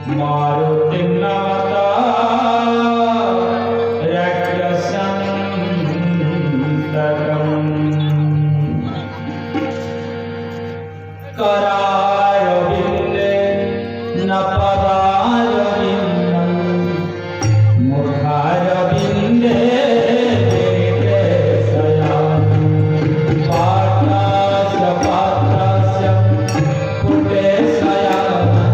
मारुतिं नमता राक्षसन्तकम् करारविन्दे न पदारविन्दं मुखारविन्दे शयामि पात्रस्य पात्रस्य पुटे शयामि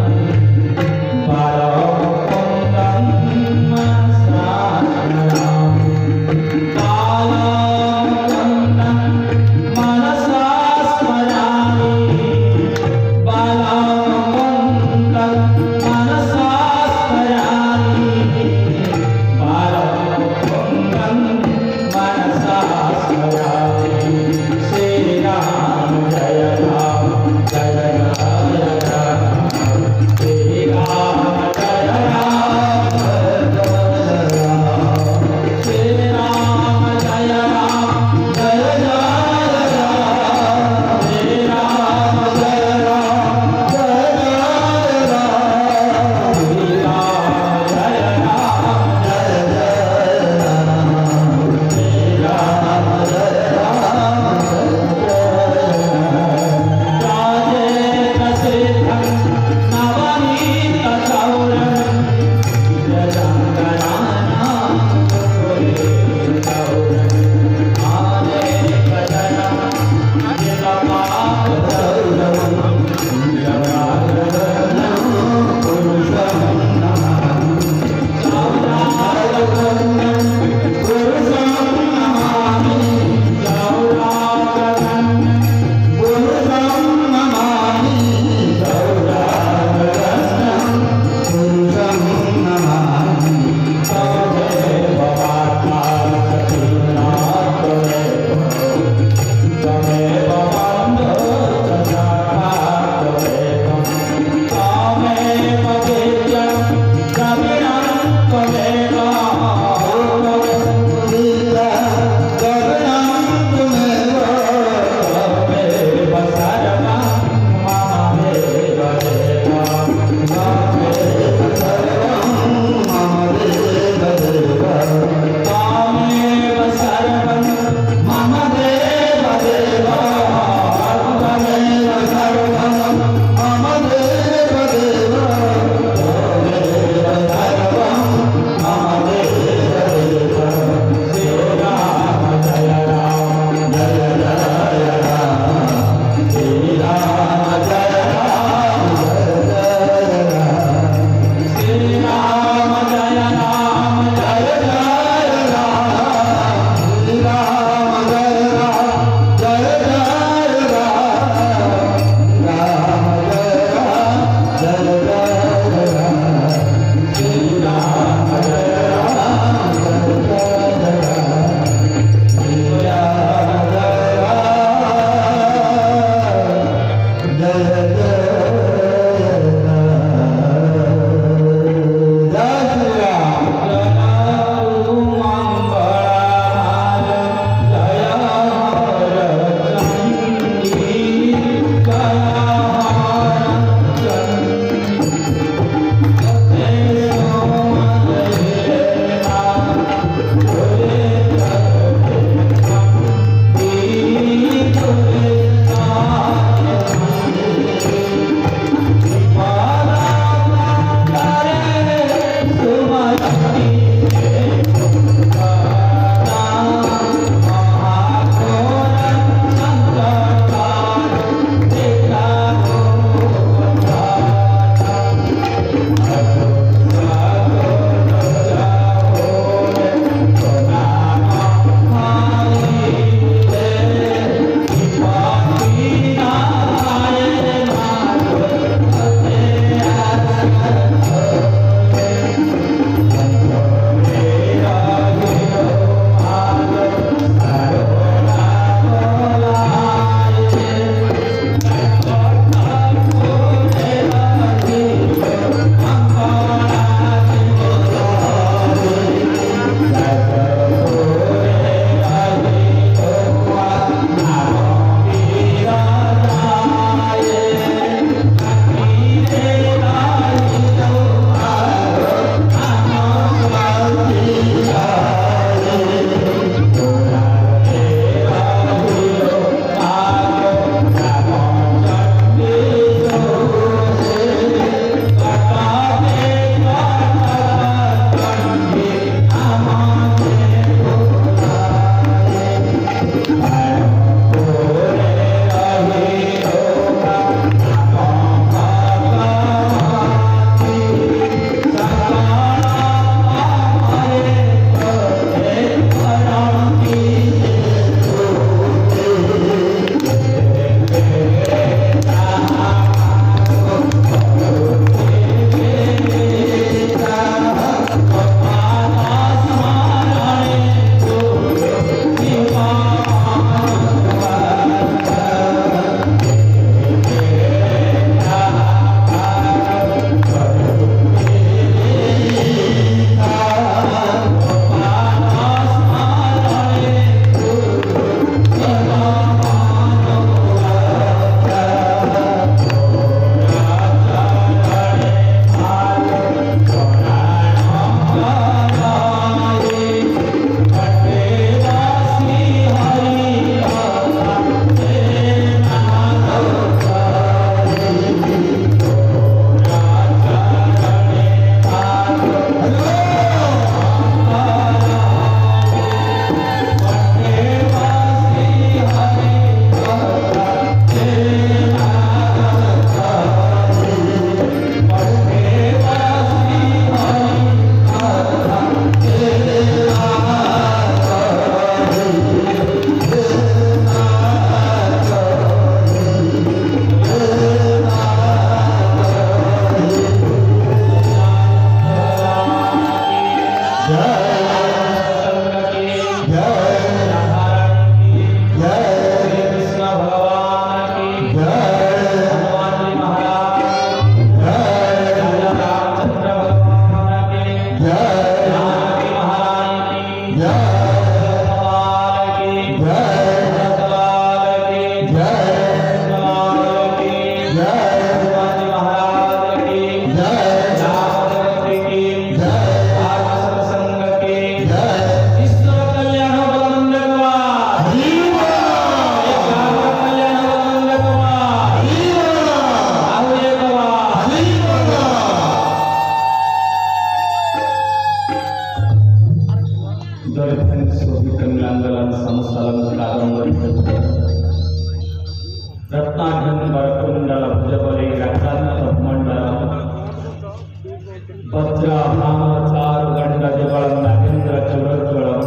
वज्राभामचारु गण्डजुगलं नागेन्द्रचूडोज्ज्वलं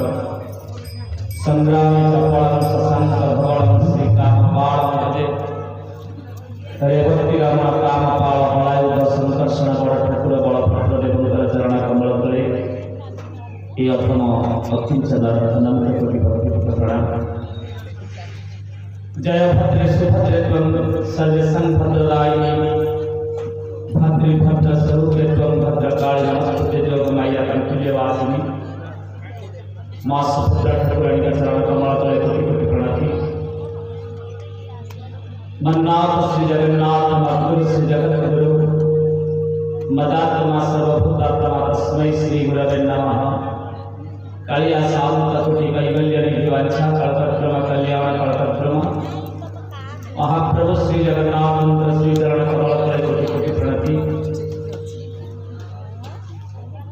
संग्रामे चपलं शशाङ्कधवलं श्रीकामपालमजे रेवती रमण कामपाल बलायुध संकर्षण बड़ ठाकुर बल भद्र देवतर चरण कमल तले ये अथम अकिंचन अनंत कोटि प्रणाम। जय भद्रे सुभद्रे त्वं सर्वेशं भद्रदायिनी भद्रे भद्र स्वरूपे त्वं भद्रकाली नमस्ते जोगमाया कंठिलेवासिनी मां सुभद्रा ठाकुरानी का चरण कमल तले कोटि कोटि प्रणाम। मन्नाथ श्री जगन्नाथ मधुर श्री जगत गुरु मदात्मा सर्वभूतात्मा तस्मै श्री गुरवे नमः। कालिया शांत कोटि कैवल्य निवांछा कल्पक्रम कल्याण कल्पक्रम महाप्रभु श्री जगन्नाथ मंत्र श्री चरण कमल तले कोटि कोटि प्रणति।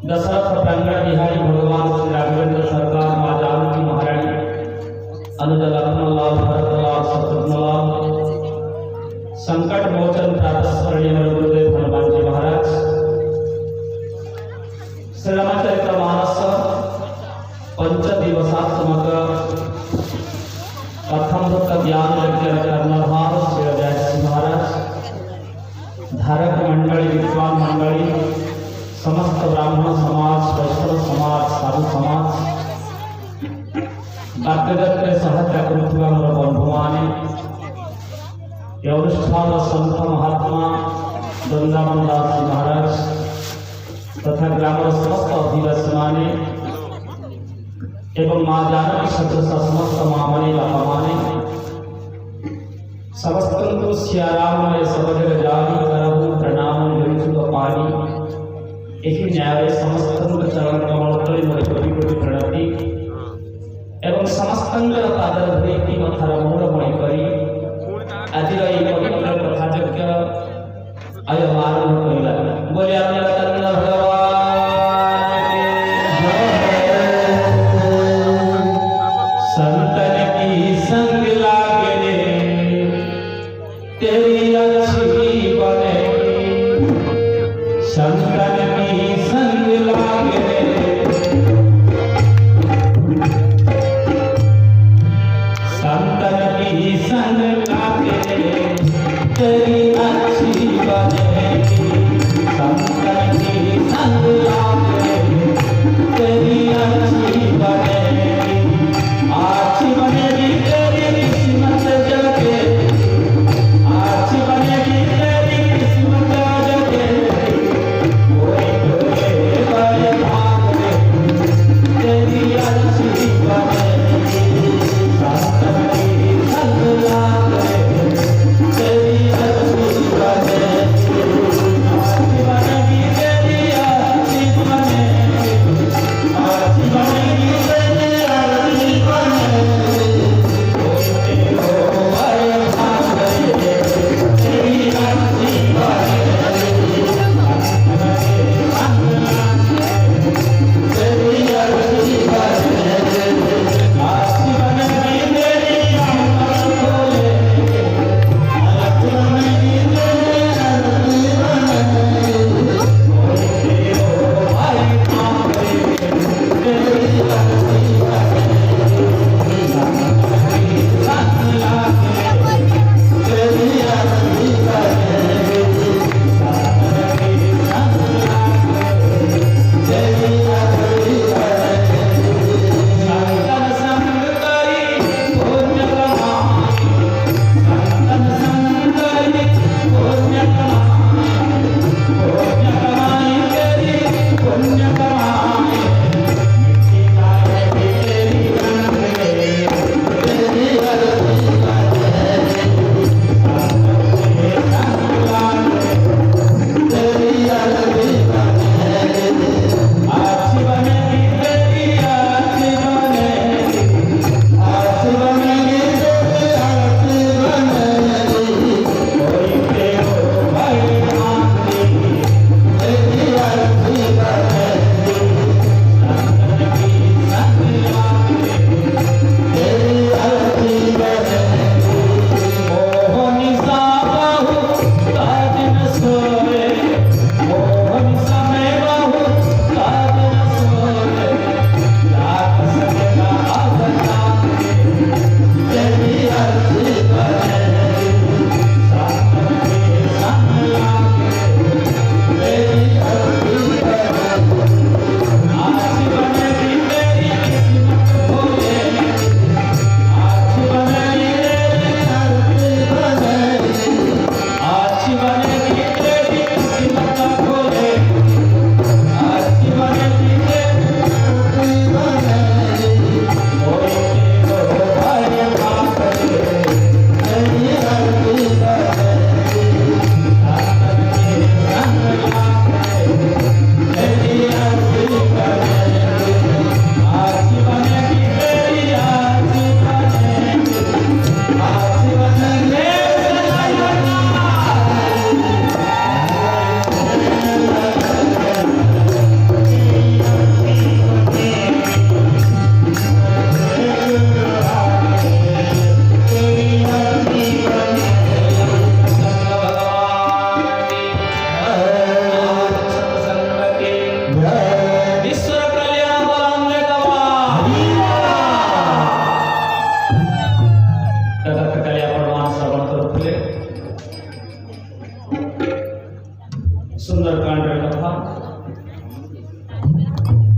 दशरथ प्रांगण बिहारी भगवान श्री राघवेंद्र सरकार मां जानकी महारानी अनुज लक्ष्मणलाल भरतलाल शत्रुघ्नलाल संकट मोचन प्रातस्मरणीय गुरुदेव हनुमान जी महाराज श्री रामचरितमानस पंचदिवसात्मक प्रथमभूत ज्ञान यज्ञ कर्णधार श्री व्यास महाराज धारक मंडली विद्वान मंडली समस्त ब्राह्मण समाज वैष्णव समाज साधु समाज वाद्ययंत्र सहायता करुवा मोर बंधु माने अनुष्ठान संत महात्मा वृंदावन दास महाराज तथा ग्रामर समस्त अधिवासी माने एवं मां जानकी सदृश समस्त महामणि बापा माने समस्त श्यारामय सबजग जानी करहु प्रणाम योजुग पानी एहि न्याय समस्त चरण कमल तले मोर कोटि कोटि प्रणति एवं समस्त पादर धरि मथार मौलमणि करी आज पवित्र कथा यज्ञ आरंभ कला बोले चंद्र भगवान संतन की संग लागे तेरी अच्छी बने संतन की संग लागे संतन की संग लागे तेरी अच्छी बनेगी संतन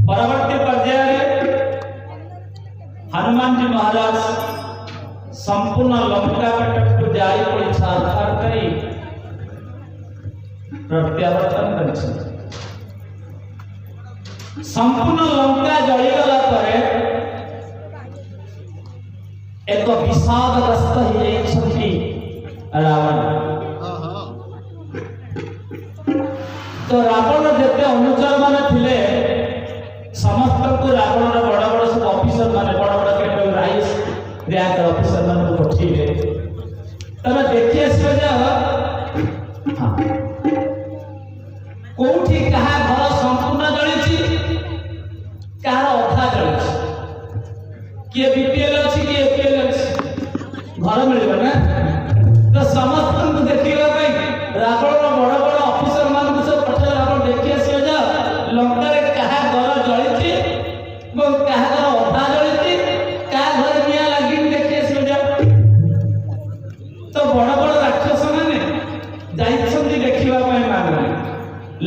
परवर्ती पर्याय हनुमान जी महाराज संपूर्ण लंका को जाई पड़ी छाड़ करी प्रत्यावर्तन कर संपूर्ण लंका जलीगला परे एक विषादग्रस्त हो रावण। तो रावण जिते अनुचर मान थिले समस्त को रावण बड़ बड़ सब ऑफिसर माने बड़ बड़ कैटेगरी राइस रैंक ऑफिसर मान को पठिले तबे देखि आसबे जे हां कोठी कहा घर संपूर्ण जळिछि कार अधा जळिछि किए बीपीएल अछि कि एपीएल अछि घर मिलबे ना। तो समस्त को देखिबा पई रावण बड़ बड़ ऑफिसर मान को सब पठिले रावण देखि आसबे जे लंका रे कहा घर जळिछि मो कहा घर अधा जळिछि का घर निया लागि देखि आसबे जे। तो बड़ बड़ राक्षस माने जाइछन्ती देखिबा पई माने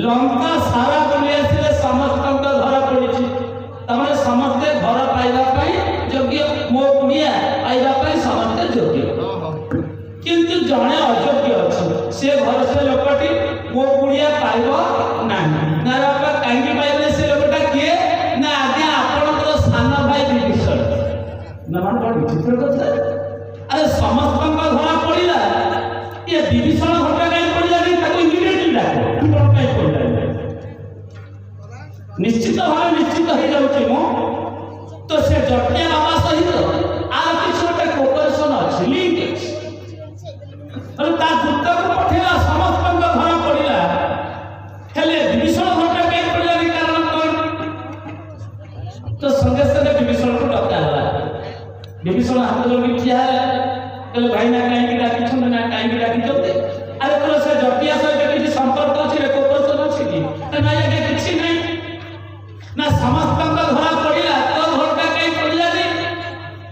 लंका सारा बुली आसिले समस्त घर पड़िछि तमने समस्त घर पाइबा पई योग्य मो पुनिया पाइबा पई समस्त योग्य किंतु जणे अयोग्य अछि से घर से लोकटी मो पुनिया पाइबो नाही ना बाबा कांगी पाइले से लोकटा किए ना आज्ञा आपनकर सान भाई विभीषण ना मान बड़ विचित्र कथा। अरे समस्त घर पड़िला ये विभीषण घटा काई पड़िला नहीं ताको इमीडिएटली डाको आपण काई पड़िला निश्चित भाव निश्चित हो जाउछि मो। तो से जटिया बाबा सहित आ किछ गोटे कोऑपरेशन अछि लिंक अछि और ता दूत को पठेला समस्त घर पड़िला हेले विभीषण घटा काई पड़िला नहीं कारण कोन। तो संगे संगे विभीषण को डकाला विभीषण हाथ जोड़ी ठिया कहले भाई ना काई डाकी छन ना काई डाकी चलते। अरे तो से जटिया सहित किछ संपर्क अछि रे कोऑपरेशन अछि कि ना ये किछ नहीं ना समस्त घर पड़िला तो घरटा कहीं पड़िला नहीं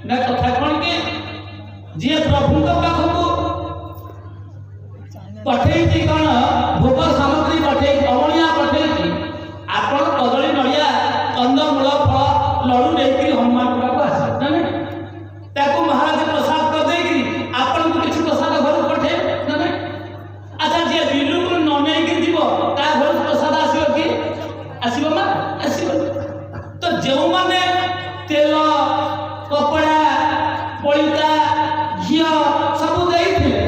ना कथा कौन के जी प्रभु को पाखु पठेई कौन भोग सामग्री पठेई अवणिया पठेई आपण कदली नड़िया कंद मूल फल लड़ू लेकि हनुमान पाखु आसे ना ताको महाराज प्रसाद कर देकि आपण को किछ प्रसाद घर पठे ना अच्छा जे बिलु को न नै कि जीवो ता घर प्रसाद आसीबो कि आसीबो ना आसीबो। तो जो माने तेल कपड़ा पलिता घिया सब देइथिले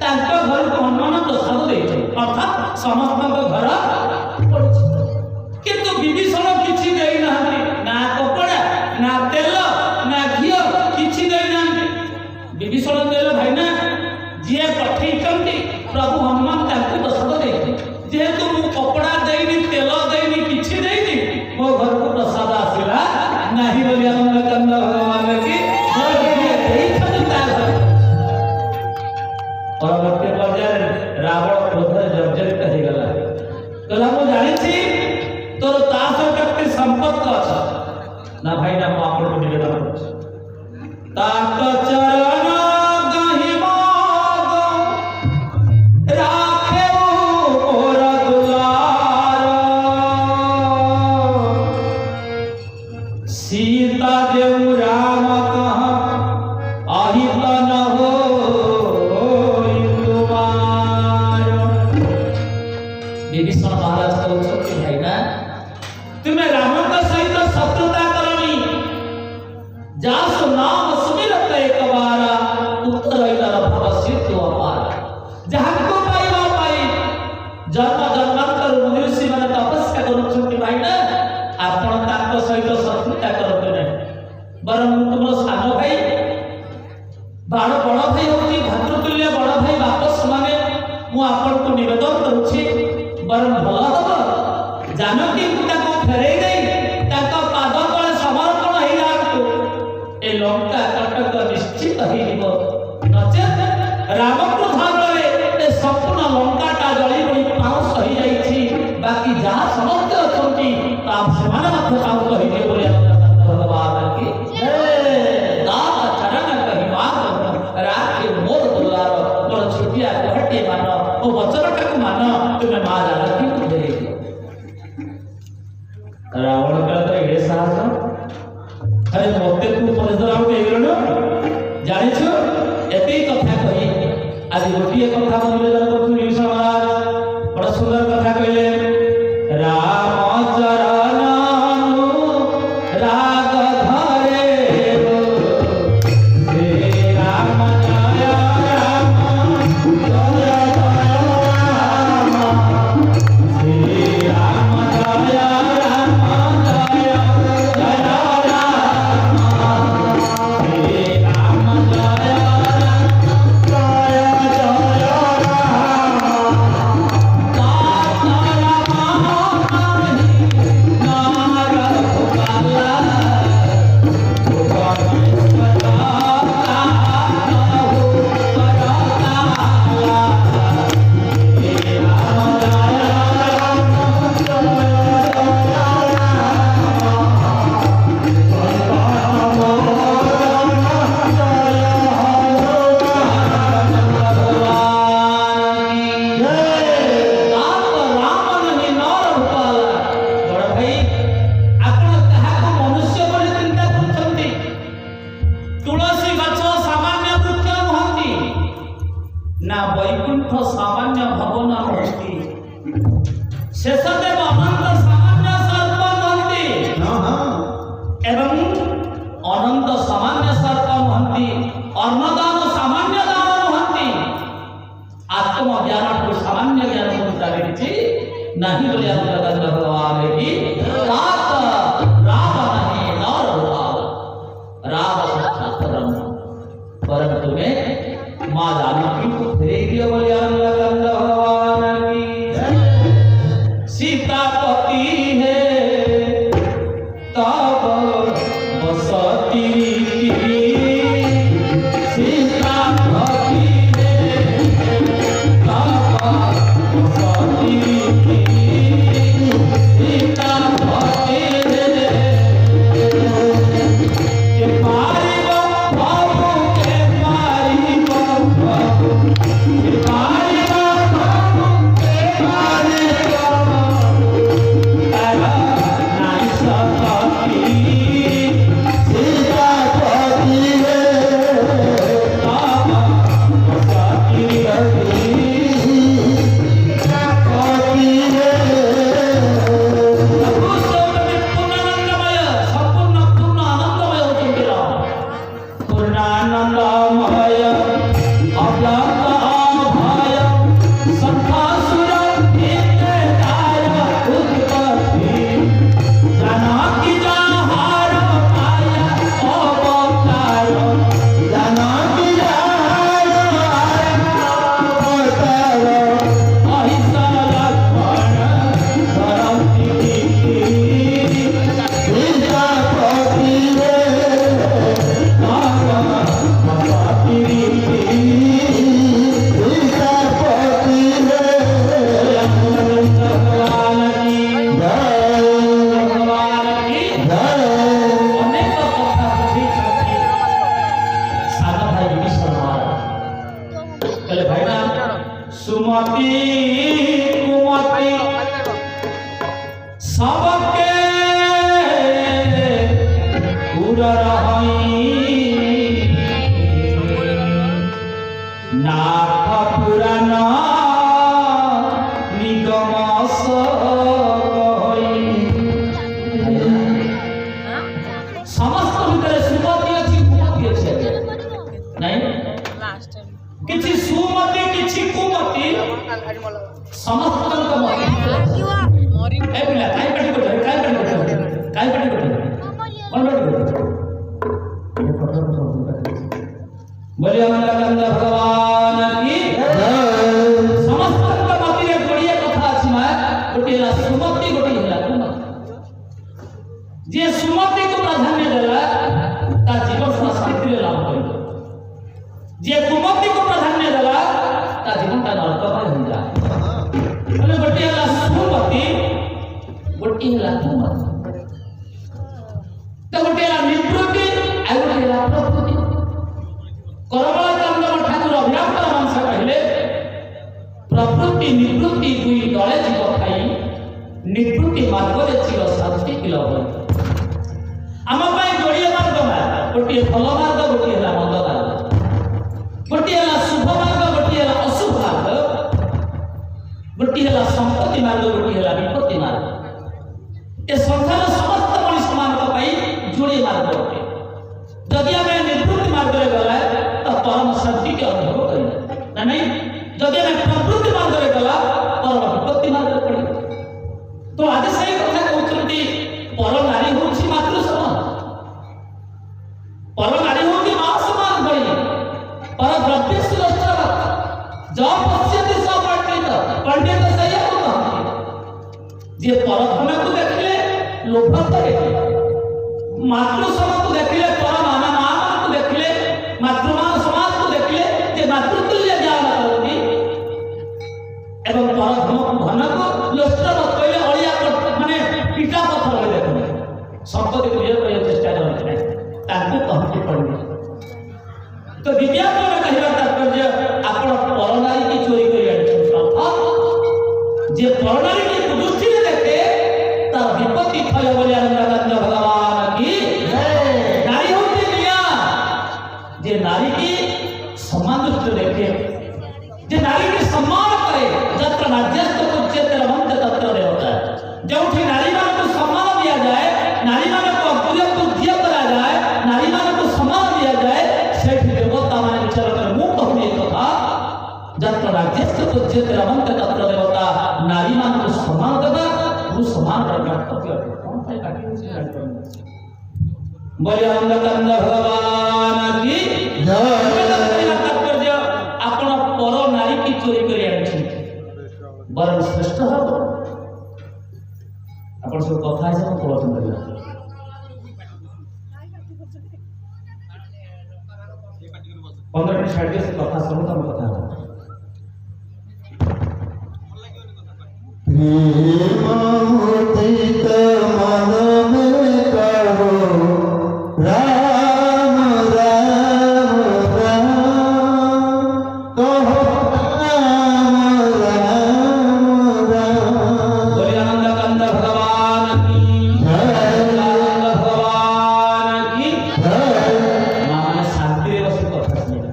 तांको घर को हनुमान प्रसाद देइथिले अर्थात समस्त घर पड़छि किंतु विभीषण किछि देइ नाहंती ना कपड़ा ना तेल ना घिया किछि देइ नाहंती। विभीषण देले भाई ना जे पठेइछन्ती प्रभु हनुमान तांको प्रसाद देइथिले जेहेतु मु कपड़ा देइनी तेल देइनी किछि देइनी मो घर को प्रसाद आसिला नाही बोली आनंद कंद भगवान की परवर्ती पर्याय रावण क्रोध जर्जरित हो गला कहला मु जानि छी तोर तास व्यक्ति संपत्ति अछि ना भाई ना आपन को निवेदन करछि ताक चरण गहि माग राखे और दुलार सीता देव राम कह अहित न हो तुम्हार। विभीषण महाराज कहते भाई ना तुम्हें राम का सहित शत्रुता करनी जास नाम सुमिरत एक बार उत्तर इतर भवसित अपार जहां को पाइबा पाई जन्म जन्मांतर मुनिषि माने तपस्या करूछन्ति भाई ना आपण ताको सहित शत्रुता करते नहीं बरं तुमरो सान भाई बाण बड़ भाई होती भातृतुल्य बड़ भाई वापस माने मु आपण को निवेदन करूछि बरं भल हब जानकी ताको फेरै देई ताको पाद तले समर्पण हेई जातु ए लंका कटक निश्चित हेई जीव नचेत राम क्रोध रे ए संपूर्ण लंकाटा जळी पड़ी पाउस हेई जाईछि बाकी जहा समस्त अछंती ता समान मध्य पाउस हेई जे बोले भगवान की दात चरण कहि माग राखे मोर दुलार मोर छुटिया घटे मान ओ वचनटा को मान तुमे मा जानकी को दे रावण का तो एडे साहस अरे मते तू परशुराम के गेलनो जानिछु एते कथा कहि आज गोटिए कथा निवेदन करथु निमिषा महाराज बड़ा सुंदर कथा कहले राम चरणानु राग धरे हे राम जय राम जय राम हे राम जय राम जय जय राम हे राम जय ना वैकुंठ सामान्य भवन होती शेषदेव अनंत सामान्य सर्प महंती एवं अनंत सामान्य सर्प महंती अन्नदान सामान्य दान महंती आत्मज्ञान को सामान्य ज्ञान को जानिछि नहीं बोले भगवान की रात राम नहीं नर राम साक्षात ब्रह्म परंतु में माँ जानकी को फेरे दिया बोले भगवान की सीतापति है तब बसती सीतापति है तब बसती सीतापति है के पारी बाबू के पारी बाबू के पारी बाबू के पारी बाबू तारा नाई सती सीतापति है तब बसती सीतापति है पूर्णानंदमय अव्यक्तमय संखासुर नित्याय उत्पत्ति जानकी जहार माया अवतार जानकी जहार अवतार अहिंसा लक्ष्मण धरती सीतापति रे सुमति कुमति सबके नाथ पुराण निगम समस्त भितर सुमति अच्छी कुमति अच्छी नहीं किछि सुमति किछि कुमति समस्त मति ए बिला काय पटी को काय पटी को कौन बोले अमरकंद भगवान की समस्त मति रे बढ़िया कथा अछि मा गोटेला सुमति गोटेला कुमति जे सुमति को प्राधान्य देला ता जीवन सा शांति रे लाभ होई जे कुमति को प्राधान्य देला ता जीवन ता नरक में हो जाए बोले गोटेला सुमति गोटेला कुमति तो गोटेला निवृत्ति आ गोटेला प्रकृति करमलाकांद ठाकुर अभिराम वंश कहले प्रकृति निवृत्ति दुई दले जीव खाई निवृत्ति मार्ग रे चिर शांति लभ आम जोड़े मार्ग गोटे भल मार्ग गोटे मंद मार्ग गोटे शुभ मार्ग गोटे अशुभ मार्ग गोटे संपत्ति मार्ग गोटे विपत्ति मार्ग ए संसार समस्त मनुष्य जोड़े मार्ग अटे जदि आम निवृत्ति मार्ग में गला तो परम शांति के अनुभव करना नहीं जदि आम प्रवृत्ति मार्ग में गला परम विपत्ति मार्ग पड़े तो आज से कथा कहते पर नारी हूँ मातृ समान पर नारी हूँ माँ समान बड़ी पर द्रव्य जब पश्यति स पंडित सही जे पर धन को देखले लोभ करे मातृ समान को देखले पर माना मां को देखले मातृमान समाज को देखले जे मातृतुल्य ज्ञान करती एवं पर धन को लोस्टर कहले अलिया माने पिटा पत्थर में देखले संपत्ति को ये करे चेष्टा करते ताकू कहते पड़े तो विज्ञान में कहला तात्पर्य आपण परनारी की चोरी करी जे परनारी की दृष्टि में देखे ता विपत्ति फल बोले आनंद भगवान की नारी होती दुनिया जे नारी की सम्मान दृष्टि देखे जे नारी की सम्मान करे जत्र नार्यस्तु कुच्यते रमन्ते तत्र देवता जोठी नारी मान को सम्मान दिया जाए नारी मान को अपूर्य बुद्धि करा जाए नारी मान को सम्मान दिया जाए सेठ देवता मान विचार कर मुख कहने कथा जत्र नार्यस्तु कुच्यते रमन्ते तत्र देवता नारी मान को सम्मान देना वो सम्मान करना कर्तव्य है कौन है काटी से बोले आनंद भगवान की जय तात्पर्य आपण पर नारी की चोरी करी आछि बरं श्रेष्ठ हो आपण सब कथा है सब प्रवचन करिया 15 मिनट छाड़ से कथा सुनो तम कथा प्रेमामृत मन में कहो राम राम राम कहो राम राम राम बोले आनंद भगवान की जय आनंद भगवान की जय माने शांति रे बसी कथा सुनिया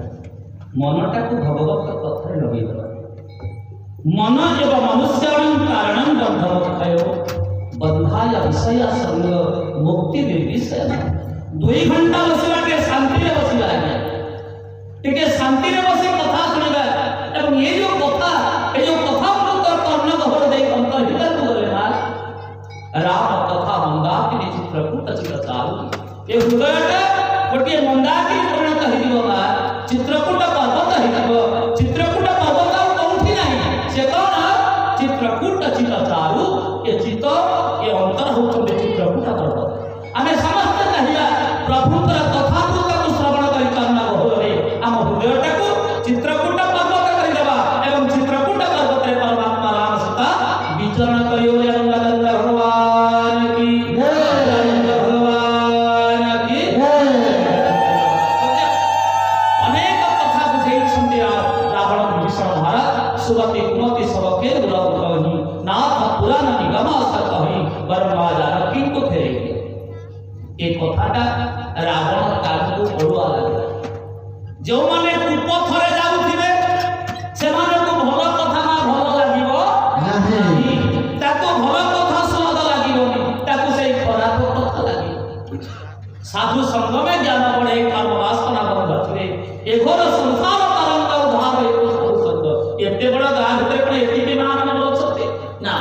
मनटा को भगवत कथा लगे मन एवं मनुष्याणं कारणं बंधमोक्षयो बंधाय विषय संग मुक्ति निर्विषय 2 घंटा बसिला के शांति रे बसिला है ठीक है शांति रे बसी कथा सुनिबा एवं ये जो कथा तो कर्ण गहर दे अंतर भीतर को गले ना राम कथा मंदाकिनी चित्रकूट चित्रचारु ये हृदयटा गोटे मंदाकिनी पूर्ण कहि दिबो बा चित्रकूट पर्वत हितबो चित्रकूट पर्वत कोठी नाही से कौन चित्रकूट चित्रचारु ये चित्त ये अंतर होते चित्रकूट पर्वत आमे समस्त कहिया प्रभुतर कथा को श्रवण करि करना होरे आम हृदयटा को चित्रकूट पर्वत करि देबा एवं चित्रकूट पर्वत रे परमात्मा राम सीता विचरण करियो आनंद भगवान की जय आनंद भगवान की जय अनेक कथा बुझै छन्ति रावण भीषण महाराज सुगति कुमति सबके दुर्लभ कहि नाथ पुराण निगम अस कहि बरमा जानकी को फेरे ए कथाटा रावण कान को पड़ुआ लागे जो माने कुपथरे जाउथिबे से माने को भलो कथा ना भलो लागिबो नाही ताको भलो कथा स्वाद लागिबो ताको से खराब कथा लागिबो साधु संग में ज्ञान पड़े काम वासना बंध छे ए घोर संसार तरंग उद्धार हेतु साधु संग एते बड़ा गां भीतर पण एति के मान में बोल सकते ना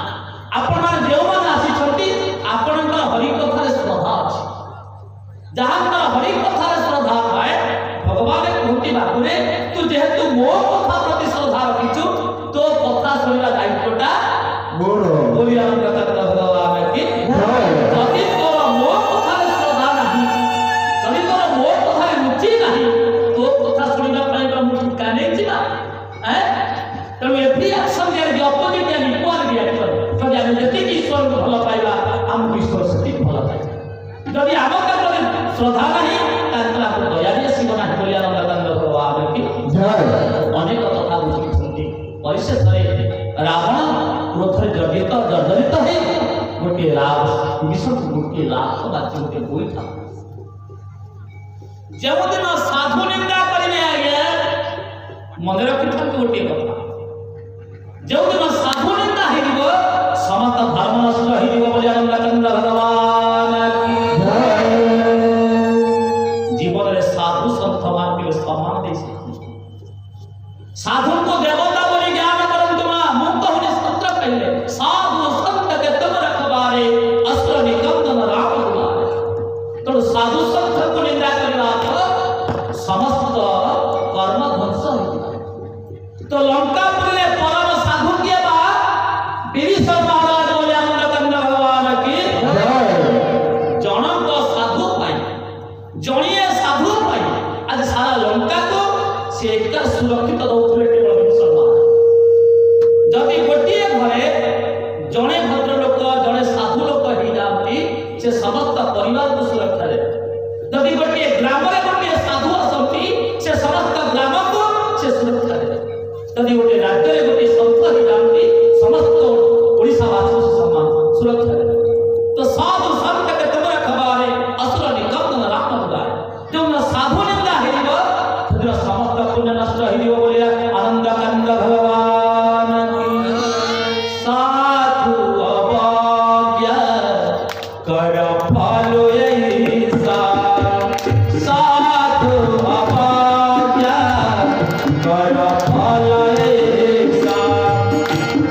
आपण मान जेव मान आसी छथि आपण का हरि कथा रे श्रद्धा अछि जहां का हरि कथा रे श्रद्धा है भगवान कहती बाबुरे तू जेहेतु मो कथा प्रति श्रद्धा रखिछु तो कथा सुनिला दायित्वटा मोर बोली आनंद भगवान की जदि तोर मो कथा रे श्रद्धा नाही जदि तोर मो कथा रे रुचि नाही तो कथा सुनिला पई का मुझ काने छिना हैं तो every action there the opposite and equal reaction जदि हम जति की ईश्वर को भलो पाइबा हम ईश्वर से भलो पाइबा जदि आम का प्रति श्रद्धा नहीं ताकला को दया दिए शिवना बोली आनंद भगवान की जय अनेक कथा बुझी परिशेष रे रावण क्रोधरे जर्जरित है गोटे राग विषम गोटे लाख राज्य गोटे गोईठा जो दिन साधु निंदा करेंगे आगे मन रखिथा गोटे कथा जो दिन साधु निंदा हो समस्त धर्म नष्ट हो आनंद भगवान जीवन में साधु संत मान के सम्मान दे साधु को देवता बोली ज्ञान करंतु मुक्त होने सूत्र कहले साधु संत के तुम रखबारे असुर निकंदन राम दुलारे तो साधु संत को निंदा करना समस्त कर्म ध्वंस हो तो लंकापुर में परम साधु के बाद विभीषण महाराज बोले आनंद भगवान की जनक साधु पाई जणिए साधु पाई आज सारा लंका को से एक सुरक्षित दौड़े केवल विभीषण महाराज जदि गोटे घरे जड़े भद्र लोक जड़े साधु लोक हो जाती से समस्त परिवार को सुरक्षा दे जदि गोटे ग्राम में गोटे साधु आसती से समस्त ग्राम को से सुरक्षा दे जदि गोटे राज्य में गोटे संत हो जाती समस्त ओडिशावासी को सम्मान सुरक्षा दे तो साधु संत के तुम रखबारे असुर निकंदन राम दुलारे जो साधु निंदा हेरिबो तो समस्त पुण्य नष्ट हेरिबो बोलिया आनंद कंद भगवान की साधु अवज्ञा कर फल ऐसा साधु अवज्ञा कर फल ऐसा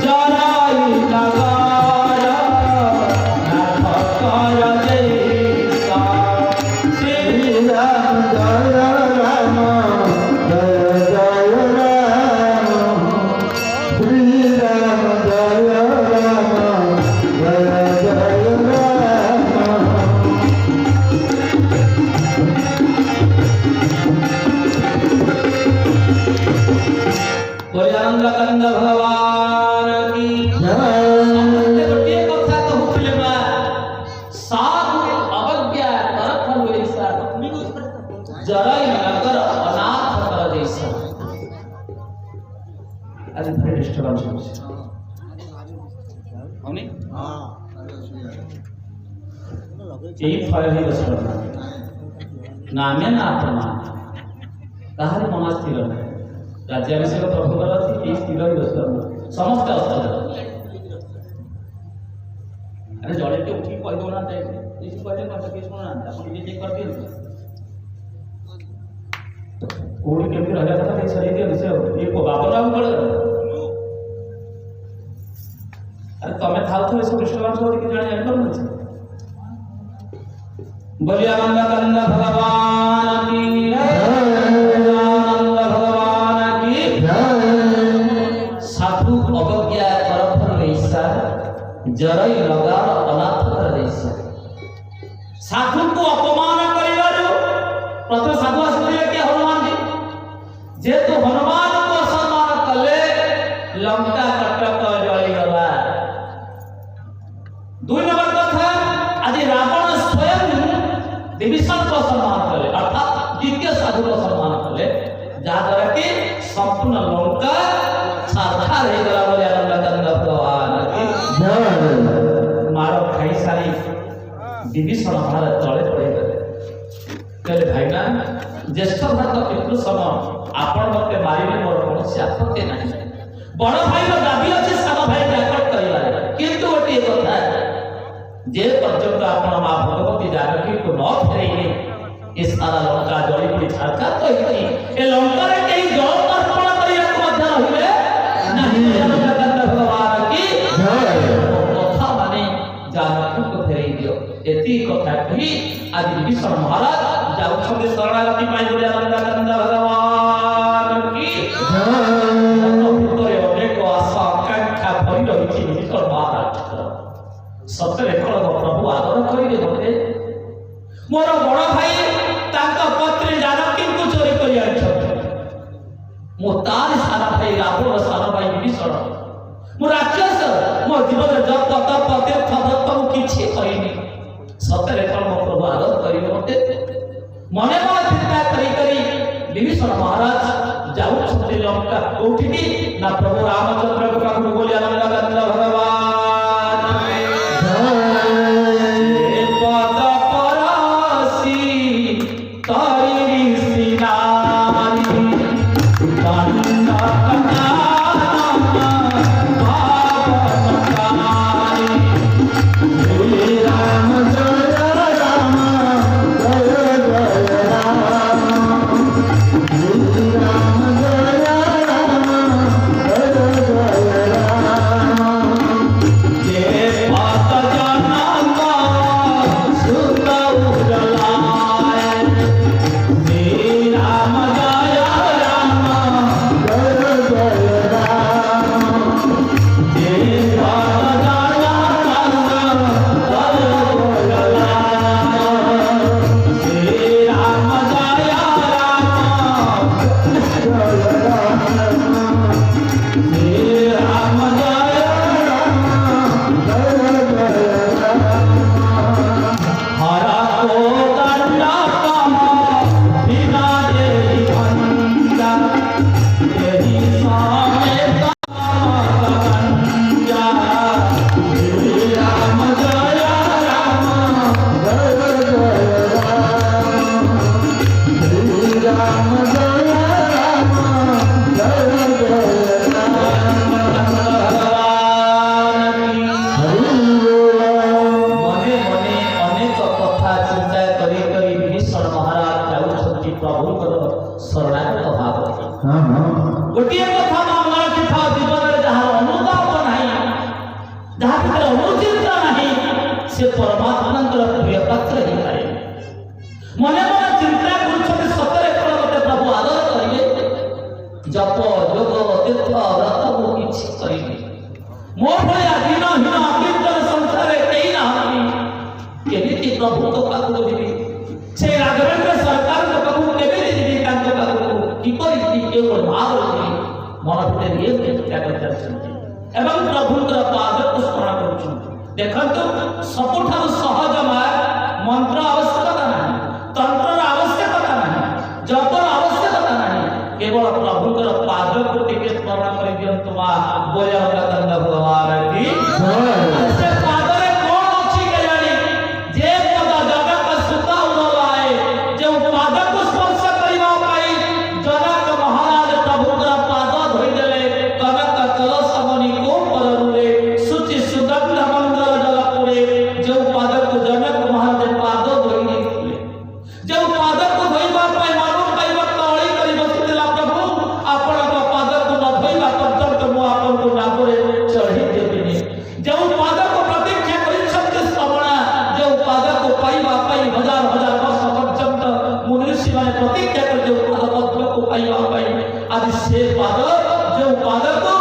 जराई नगार नाथ कर जैसा श्री राम जय राम जय जय राम श्री राम जय राम जय जय राम बोले आनंद कंद भगवान की जय गोटे कथा कहूले साधु अवज्ञा कर फल ऐसा जराई नगर अनाथ कर जैसा आज भारी डिस्टर्बेंस होनी यही फल ही बसर नामे ना अपना कहार मन स्थिर नहीं राज्याभिषेक प्रभुकर अच्छी ये स्थिर ही बसर समस्त अस्थिर अरे जड़े के उठी कह दौना ये कहले किस शुणुना आप चेक कर दिए कोड़ी केमती रहा था ये सही दिए से ये को बाबा लागू पड़े अरे तमें थाल तो ऐसे डिस्टर्बेंस हो कि जाने जान कर बोलिए आनंद कंद भगवान की आनंद भगवान की साधु अवज्ञा कर फल ऐसा जरई लगार अनाथ कर जैसा साधु को अपमान करिबारु प्रथम साधु आसले के हनुमान जी जेतु हनुमान को सम्मान कले लंका कटक जली गला दुई नंबर कथा आज रावण स्वयं विभीषण को सम्मान कले अर्थात द्वितीय साधु को सम्मान कले जहाँ द्वारा कि संपूर्ण लंका साधार हो गला बोले आनंद कंद भगवान की मार खाई सारी विभीषण महाराज तले पड़े गए कहले भाई ना ज्येष्ठ भ्रात पितृ सम आपण मते मारिले मोर कौन आपत्ति नहीं बड़ भाई दाबी अच्छे सान भाई जाकट करिला किंतु गोटे कथा जे पर्यंत आपण मां भगवती जानकी को न फेरेइले ए सारा लंका जड़ी पड़ी छाड़का तो ए लंका रे कहीं जल अर्पण करिया को मध्य रहिले नहीं आनंद कंद भगवान की कथा माने जानकी को फेरेइ दियो एती कथा कही आज विभीषण महाराज जाउछे शरणागति पाई बोले आनंद कंद भगवान की भीतर अनेक आशा आकांक्षा भरी रही विभीषण महाराज सतरे कलम प्रभु आदर करिले मते मोर बड़ भाई ताका पत्नी जानकी को चोरी करि आछथि मो तार सारा भाई रावण सारा भाई विभीषण मो राक्षस मो जीवन जप तप तीर्थ व्रत को किछि करिनी सतरे कलम प्रभु आदर करिले मते मने मन चिंता करी विभीषण महाराज जाउछथि लंका कोठिकी ना प्रभु रामचंद्र को बोले आनंद कंद भगवान आपनकर प्रिय पात्र ही थाए मने मने चिंता करूछते सतरे कोन मते प्रभु आदर करिए जप योग तीर्थ व्रत को किछि करिबे मो भया दिन हिन अकिंचन संसार केई नाहंती केमिति प्रभु तो पाखु दिबी से राघवेंद्र सरकार को पाखु केमिति दिबी तांको पाखु कि करि के कोन भाव मन भीतर ये क्या करछन्ती एवं प्रभुंकर पाद को स्मरण करूछन्ती देखंतु सबुठार सहज मंत्र आवश्यकता नहीं तंत्र आवश्यकता नहीं जपर आवश्यकता नहीं केवल प्रभुंकर पाद को टिके स्मरण कर दियंतु मा बोया गंगा भगवान की से पाद रे कोन अछि के जानी जे पद जगत सुता उनलाए जे पाद को स्पर्श करिवा पाई जनक महाराज प्रभुंकर पाद धोई देले कनक कलश बनी को पररुले सुचि सुगंध मंगल जल पुरे जे पाद को जनक महाराज पाद धोई देले जे पाद को धोइबा पाई मानो पाइबा तळी करी बसिला प्रभु आपण को पाद को न धोइबा पर्यंत मो आपण को नागरे चढ़ी देबिनी जे पाद को प्रतीक्षा करि सत्य श्रवण जे पाद को पाइबा पाई हजार हजार वर्ष पर्यंत मुनिषि माने प्रतीक्षा कर जे पाद पत्र को पाइबा पाई आदि से पाद जे पाद को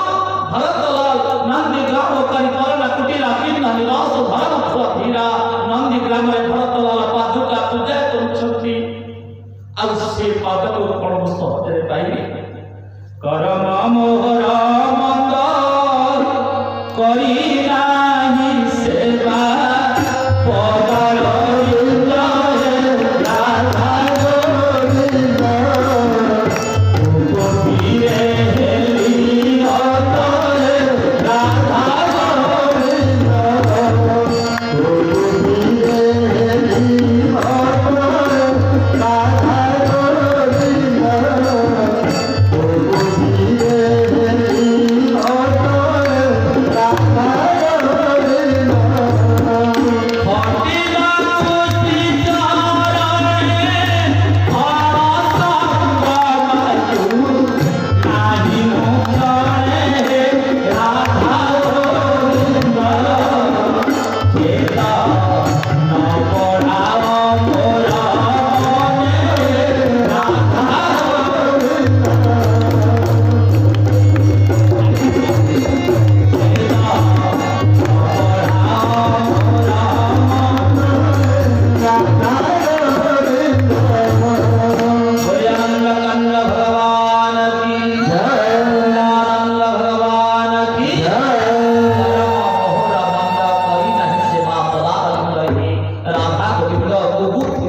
भरतलाल नंदी ग्राम करिकरण कुटीरा किन्न निवास धर्म धीरा नंदी ग्राम रे भरतलाल पादुका पूजा करूछथि आ से पाद को कोन सहजरे पाइबे करम मोहरा मंद करी नाही सेवा पगार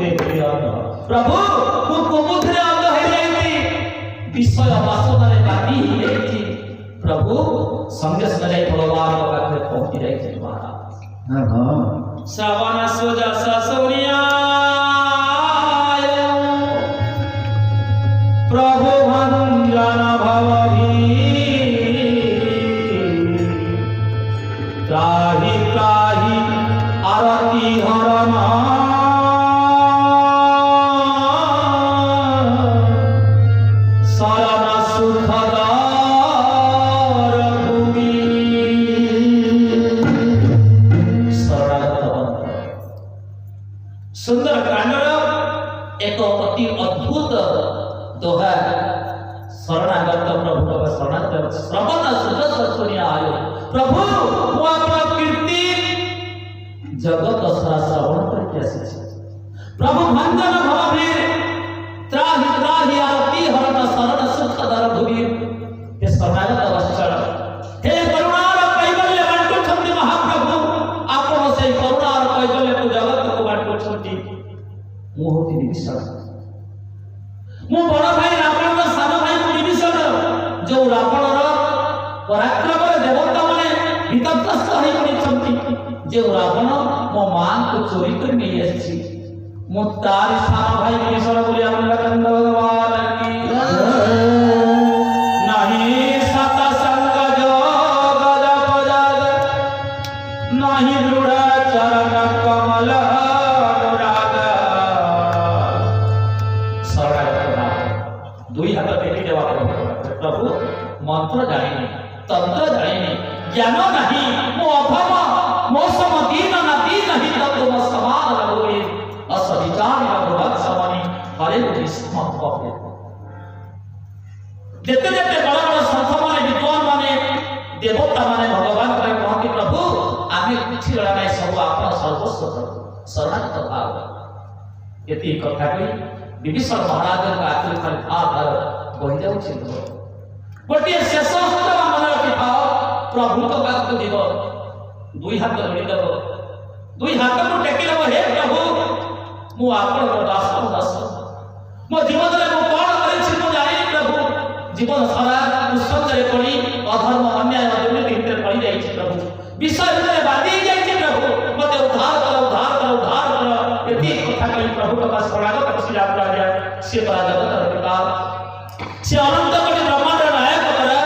प्रभु को कुमुद्रे अंग है जाईती विषय वासना रे बाती ही जाईती प्रभु संगे संगे भगवान के पास पहुंच जाईती महाराज हां श्रावण सोजा ससुरिया प्रभु भंजन भवभी त्राहि त्राहि आरती हरण सुंदर कांडर एक अति अद्भुत दोहा शरणागत प्रभु का शरणागत श्रवण सुजस सुनिया आयो प्रभु मो आपन कीर्ति जगत सारा श्रवण करके आसी प्रभु भंजन भवभीर त्राहि त्राहि आरती हरण शरण सुख दर भूमि ये शरणागत अवसर हे करुणार कैवल्य बांटो छंदी महाप्रभु आपन से करुणार कैवल्य को जगत को बांटो छंदी मोहति विभीषण मो बड़ भाई रावण रो सान भाई विभीषण जो रावण रो पराक्रम देवता माने वितप्तस्थ होई पड़िछंती जे रावण मो मां को चोरी कर नै आछि मो तार सान भाई विभीषण बोले अपन कंद भगवान की नहीं सत संग जोग जप जग नहीं दृढ़ चरण कमल दुई हाथ टेकी देवा प्रभु मंत्र जानी तंत्र जानी ज्ञान नहीं मो अधम मो सम दीन नाती नहीं तुम सम देवता माने भगवान कहते प्रभु आमे किछि लड़ा नहीं सब आपन सर्वस्व शरणागत भाव यति कथा कही विभीषण महाराज का आखिर खाली आधार बहि जाउछि गोटे शेष हस्त मन रखिथाओ प्रभु तो बात जीव दुई हाथ जोड़ी देव दुई हाथ को टेकी देव हे प्रभु मु आपन दास मो जीवन में मु कोन करिछि मु जानि प्रभु जीवन सारा कुसंगरे पड़ी अधर्म अन्याय दुर्नीति भीतर पड़ी जाइछि प्रभु विषय भीतर बांधी जाइछि प्रभु मते उद्धार कर यति कथा कही प्रभु का शरणागत से यात्रा गया से बड़ा जगत पिता से अनंत कोटि ब्रह्मांड नायक करा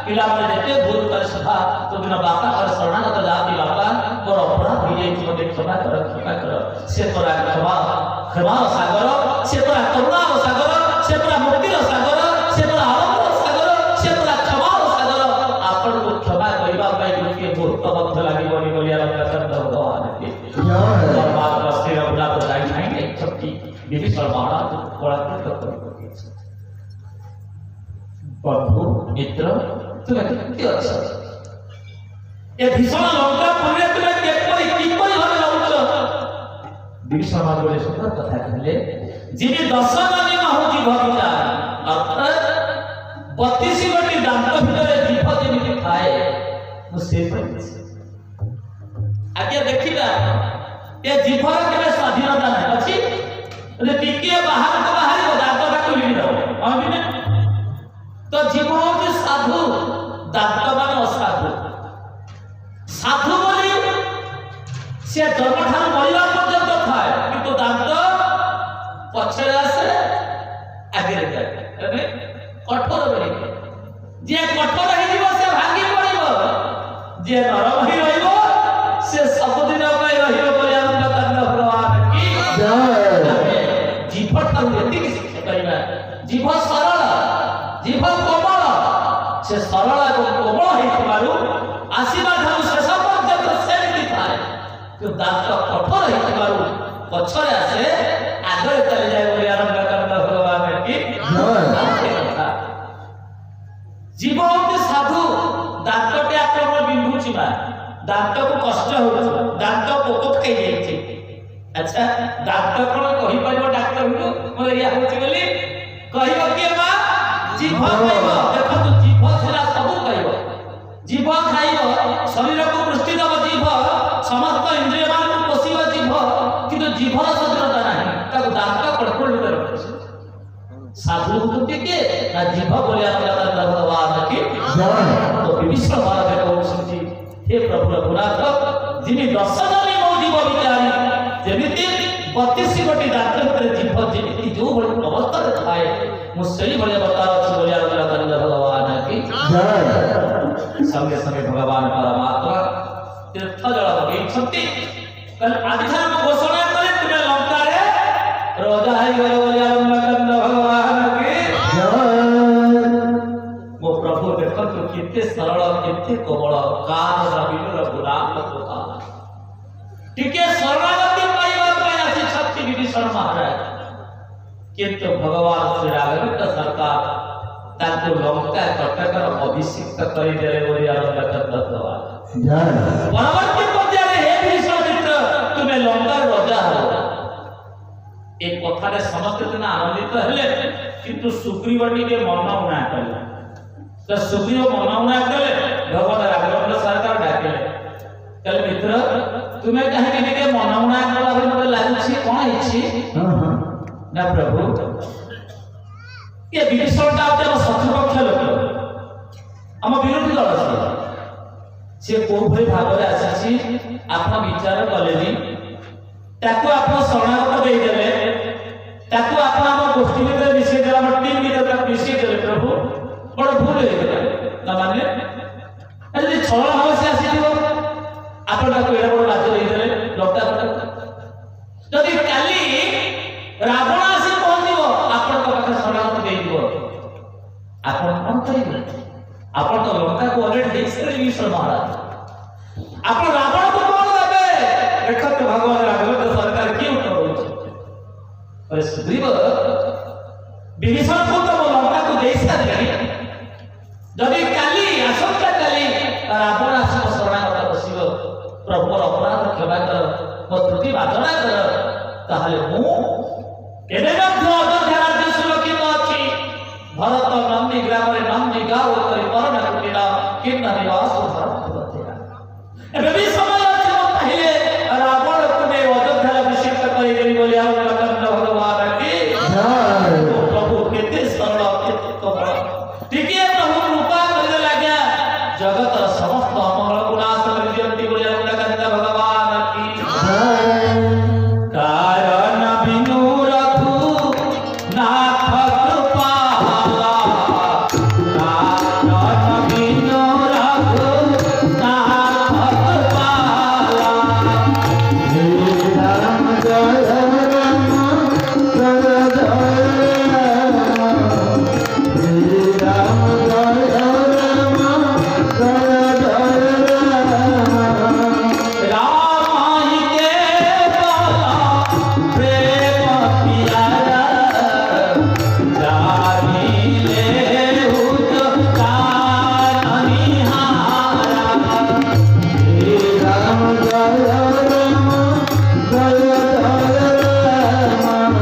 पिला में जेते भूल कर सभा तो बिना बापा कर शरणागत जाति बापा और अपराध हो जाई तो क्षमा कर से तोरा क्षमा सागर से तोरा करुणा सागर से तोरा मुक्ति सागर से तोरा आनंद सागर से तोरा क्षमा सागर आपन को क्षमा करिबा पाई के बहुत मध्य लागि बनी बोलिया शब्द भगवान के और बात रास्ते अपना तो जाई नहीं शक्ति विभीषण महाराज बड़ा बंधु मित्र तुम कितने अच्छा ए भीषण लंका पुरे तुम किपरि भाबे रहउछ विभीषण महाराज बोले सुंदर कथा कहले जिनि 10 जनी महु जीव विचार अर्थात 32 गोटी दांत भितरे जीव जेमिति खाए मु से आगे देखिबा ए जीवर केबे स्वाधीनता नहीं अछि जे टिके बाहर को बाहर दांत का खुली रहो अभी तो जीव होती साधु दांत मान असाधु साधु बोली से जन्म ठान मरिया पर्यंत थाए किंतु दांत पछरे आसे आगे जाए अरे कठोर बनी जे कठोर हे जीव से भांगी पड़िबो जे नरम ही रहिबो से सब दिन ପାଇଁ रहिबो बोली हम कर्ण भगवान की जय जीव ठान एति शिक्षा करिबा जीव सरल जीव कोमल से सरल और कोमल हेतु आसीबा ठानु शेष पर्यंत सेमिति थाए तो दांत कठोर हेतु पछरे आसे आगे चले जाए बोली आरंभ कर्ण भगवान की जय जीव होते साधु दांतटे आक्रमण बिंदुची बा दांत को कष्ट हो दांत पोक खाई जाइछि अच्छा दांत कोन कहि परबो डॉक्टर को मलेरिया होछि बोली कहिबो के बा जीभ खाइबो देखो तो जीभ छला सब खाइबो जीभ खाइबो शरीर को पुष्टि देव जीभ समस्त इंद्रिय मान को पोषिबो जीभ किंतु जीभ सदरता नहीं ताको दांत कंट्रोल में रखछि साधु होते के ना जीभ बोलिया भगवान की जय तो विभीषण महाराज को सुनछि हे प्रभु रघुनाथ जिनि 10 जनी मो जीव विचारी जेमिति 32 गोटी दांत भीतर जीभ जेमिति जो बड़ अवस्था रे थाए मु सही बड़े बताओ छी बोलिया भगवान की जय संगे संगे भगवान परमात्मा तीर्थ जल बगै छथि कल आदिधार में घोषणा करे तुमे लंका रे राजा है गरे बोलिया भगवान की जय मो प्रभु देखो तो कितने सरल कितने कोमल कान रविन्द्र गुलाम कोता टिके शरणागति पाइबा ପାଇଁ आसी छथि विभीषण महाराज किंतु भगवान श्री राघवेंद्र सरकार ताको लंका कटकर अभिषिक्त करि देले बोली आरंभ भगवान जय परवर्ती पर्याय हे विभीषण मित्र तुमे लंका राजा हो एक कथा रे समस्त दिन आनंदित हेले किंतु सुग्रीवटी के मन उना कले तो सुग्रीव मन उना कले भगवान राघवेंद्र सरकार डाके कल मित्र तुम्हें कहे कि के मन उना कला भली मते लागछि कोन हिछि ना प्रभु ये विभीषण ता हम शत्रुपक्ष लोक हम विरोधी दल से को भली भाବରେ आसी आपण विचार कलेनी ताको आपण शरणागत देई देले ताको आपण हम गोष्ठी भीतर मिसि देला हम टीम भीतर मिसि देले प्रभु बड़ भूल हे गला ना माने यदि छळ हवसे आसी दियो आपण ताको एडा बड़ राज्य देई देले लंका जदि काली रावण आसी पहुंचिबो आपण तो पाखे शरणागत देई दियो आपण कोन करिबे आपण तो लंका को ऑलरेडी देइसले विभीषण महाराज आपण रावण को कोन देबे देखत भगवान राघवेंद्र सरकार की उत्तर होछि अरे सुग्रीव विभीषण को तो लंका को देइसा देली जदि काली आसंता काली ताहले मु एबे मध्य अयोध्या राज्य सुरक्षित अछि भरत नंदी ग्राम रे नंदी गाँव करी परम कुटीरा किन्न निवास भरत बतेरा एबे भी समय अछि पहिले रावण कुने अयोध्या अभिषेक करी गली बोले आ भगवान की जय प्रभु केते सरल केते कमल टिके प्रभु रूपा करे लाग्या जगत समस्त अमंगल विनाश कर दियंती बोले भगवान की जय कारण बिनु रघु नाथ कृपाला कारण बिनु रघु नाथ कृपाला श्री राम जय राम जय जय राम श्री राम जय राम जय जय राम रामाई के बाला प्रेम प्यारा जानी ले उत काननी हारा श्री राम जय राम जय जय राम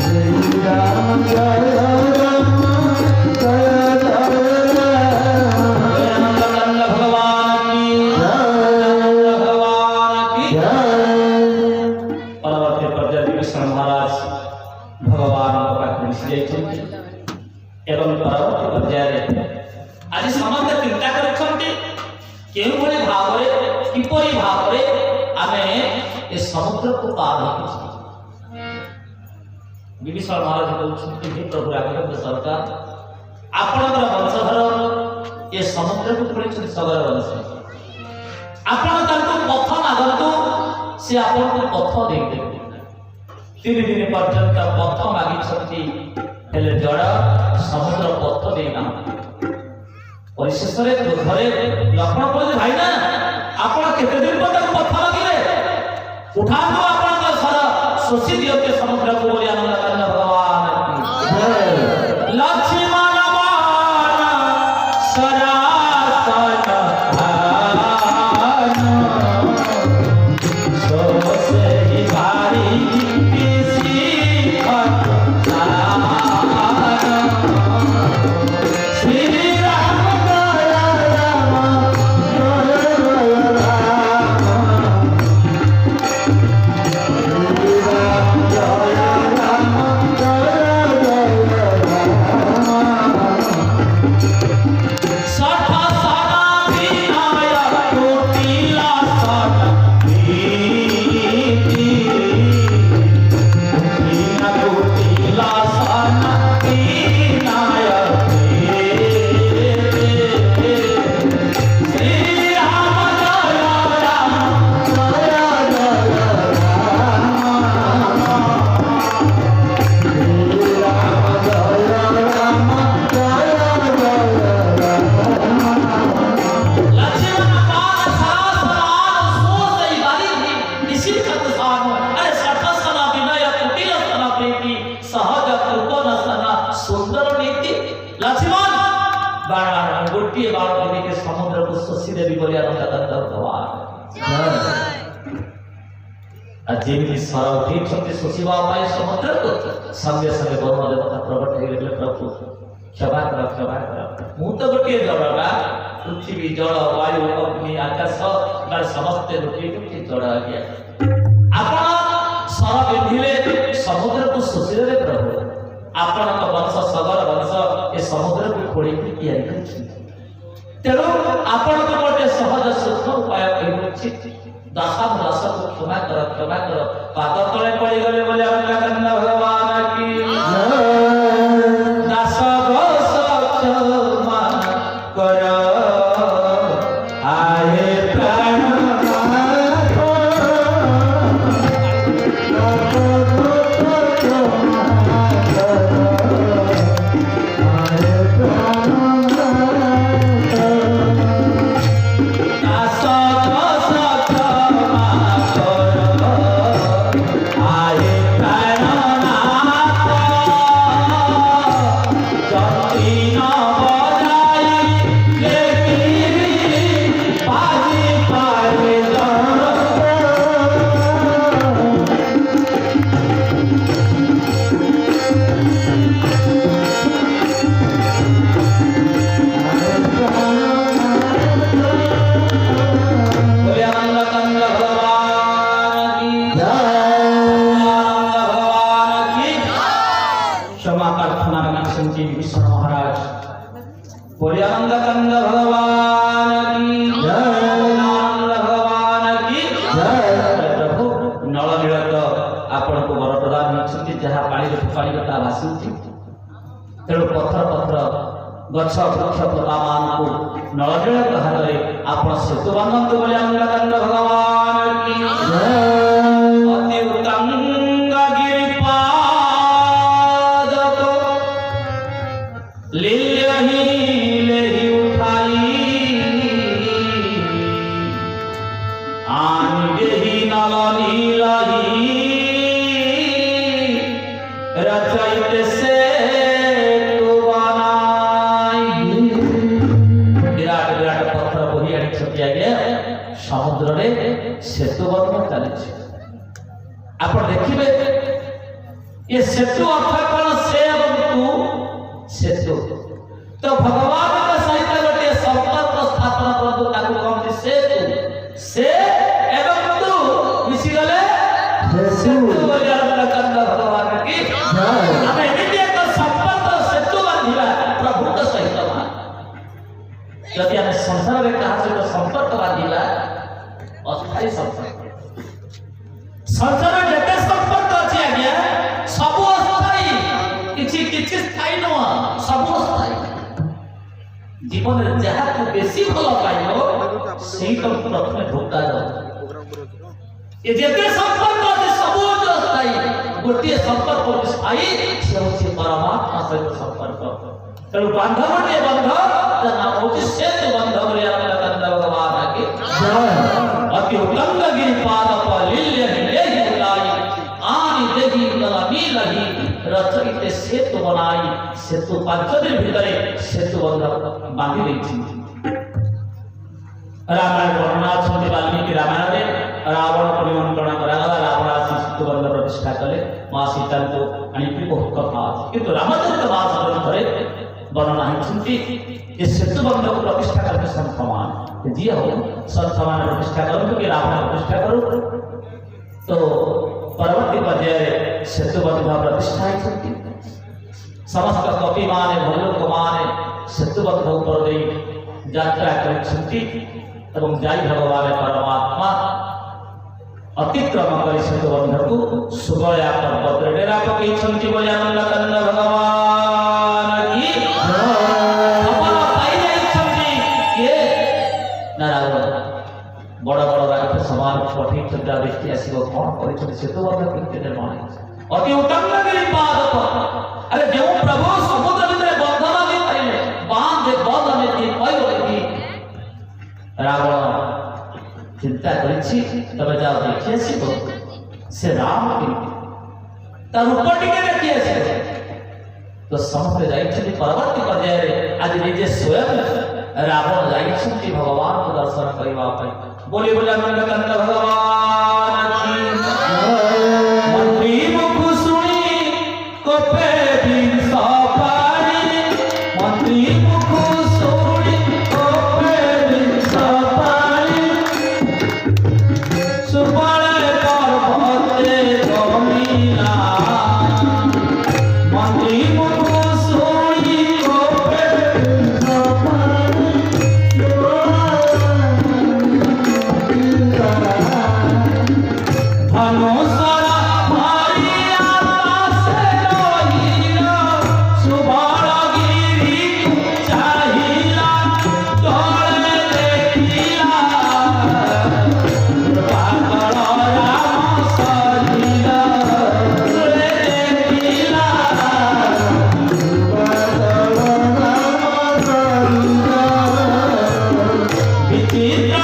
श्री राम जय राम जय जय राम भगवान की जय भगवान की जय परवर्ती पर्याय विष्णु महाराज भगवान पाखरी एवं परवर्ती पर्याय आज समस्त चिंता करछंती केउ भली भावरे किपरि भावरे आमे ए समुद्र को पार होछि विभीषण महाराज कहउछंती हे प्रभु राघव सरकार आपनकर वंशधर ए समुद्र को पुरेछ सगर वंश आपण तांको पथ मागंतु से आपण को पथ दे देबे 3 दिन पर्यंत पथ मागिछंती हेले जड़ समुद्र पथ देना परिशेष रे दुर्घरे लक्ष्मण कहले भाई ना आपण केते दिन पर्यंत पथ मागिले उठा दो आपण का सर सोची दियो के समुद्र को बोली आनंद करना भगवान की जय लक्ष्मण बाण सरासन भान सो से ही भारी किसी खटान श्री राम जय राम जय जय राम श्री राम जय राम जय जय राम सठ सना विनायक कोटिला सना प्रीति कीना कोटिला सना विनायक श्री राम जय राम जय जय राम श्री राम जय राम जय जय राम लक्ष्मण बाण सरासरान सो सही वाली निश्चित करत सानो अरे सठसना विनय कुटिल सना प्रीति सहज कृपन सना सुंदर नीति लक्ष्मण बाण गोटिए बाण देवी के समुद्र को शशि देवी बोले आनंद भगवान अजीब सर उठी छते शशिवा पाए समुद्र को संगे संगे वरुण देवता प्रकट हो गए प्रभु क्षमा कर मु तो गोटे जड़ा पृथ्वी जल वायु अग्नि आकाश बार समस्त गोटे जड़ आ गया आपण सर बिंधिले समुद्र को शोषिले प्रभु आपण वंश सगर वंश ए समुद्र को खोड़ी तैयारी कर तेणु आपण को गोटे सहज सूक्ष्म उपाय कहि दासा दास को क्षमा कर पाद तले पड़ी गले बोले अपना भगवान की जय दास गोस क्षमा कर आए प्राण दास गोस क्षमा कर आए प्राण भगवान की क्षमा प्रार्थना में संजी विष्णु महाराज बोले आनंद कंद भगवान की आनंद भगवान की प्रभु नल नील तो आपण को वर प्रदान होती जहाँ पानी पानी कथा भाषी उठी तेणु पथर पथर गछ वृक्ष लता मान को नल नील हाथ में आप सेतु बांधतु बोले आनंद कंद भगवान की अति उत्तंग गिरिपाद तो लीलहि लेहि उठाई आनि देहि नल नीलहि रचयित से तु बनाई विराट विराट पत्थर बोही आनी छटिया गया समुद्र रे सेतु बंधन चली आप देखिए ये सेतु अर्थ कौन से एवं तू सेतु तो भगवान का सहित गोटे संपर्क स्थापन करतु ताकू कहते सेतु से एवं तू मिसी गले सेतु बोले कंद भगवान की हमें एमिति एक संपर्क सेतु बांधिबा प्रभु का सहित यदि हम संसार में कहा सहित संपर्क बांधिबा अस्थायी संपर्क संसार जेते संपर्क अछि आज्ञा सब अस्थायी किछि किछि स्थायी न सब अस्थायी जीवन रे जहा को बेसी भल पाइलो सेही तो प्रथम धोखा दो ये जेते संपर्क अछि सब अस्थायी गोटे संपर्क स्थायी से होछि परमात्मा सहित संपर्क तेणु बांधवटे बंध नाम होछि सेतु बंध बोले आनंद कंद भगवान की अति उल्लंघ गिरिपाद पर लील्य लेहि उलाई आनि देहि नल नीलहि रचयित सेतु बनाई सेतु 5 दिन भितरे सेतु बंध बांधि देछि रामायण वर्णना छथि वाल्मीकि रामायण में रावण को निमंत्रण करागला रावण आसी सेतु बंध प्रतिष्ठा कले मां सीता को अनेक बहुत कथा किंतु रामचरित मानस ग्रंथ रे वर्णना होछि ये सेतु बंध को प्रतिष्ठा करके संतमान जी हो संतमान प्रतिष्ठा करो कि रावण प्रतिष्ठा करो तो परवर्ती पर्याय सेतु बंध प्रतिष्ठा होछि समस्त कपि माने भल्लुक माने सेतु बंध ऊपर दे यात्रा करछन्ति एवं जाई भगवान परमात्मा अतिक्रम करी सेतु बंध को सुगया पर्वत रे डेरा पकैछन्ति बोले आनंद कंद भगवान की अपन पाई जाइछन्ति के नारायण बड़ बड़ राक्षस समान पठै चंद्रा देखि आसीबो कोन करिछन्ति सेतु बंध केते निर्माण अति उत्तम गिरिपाद अरे जो प्रभु समुद्र भितर बंध बांधि पाइले बांध बंध नीति पैगोली रावण चिंता करिछि तबे जाओ देखि आसीबो से राम के तार ऊपर टिके देखि आसीबो तो समस्त जाइछन्ति परवर्ती पर्याय रे आज निजे स्वयं रावण जाइछन्ति भगवान को दर्शन करबा पई बोले बोले आनंद कंद भगवान की मंत्री मुख सुनी कोपे दिन सपारी मंत्री मुख सुनी कोपे दिन सपारी सुबले पर्वते जमीना मंत्री मुख सुनी कोपे दिन सपारी धनुषरा भारी आकाश लोहिरा सुबल गिरी चाहिला तोळे देखिला पागल राम सजीला तोळे देखिला विचित्र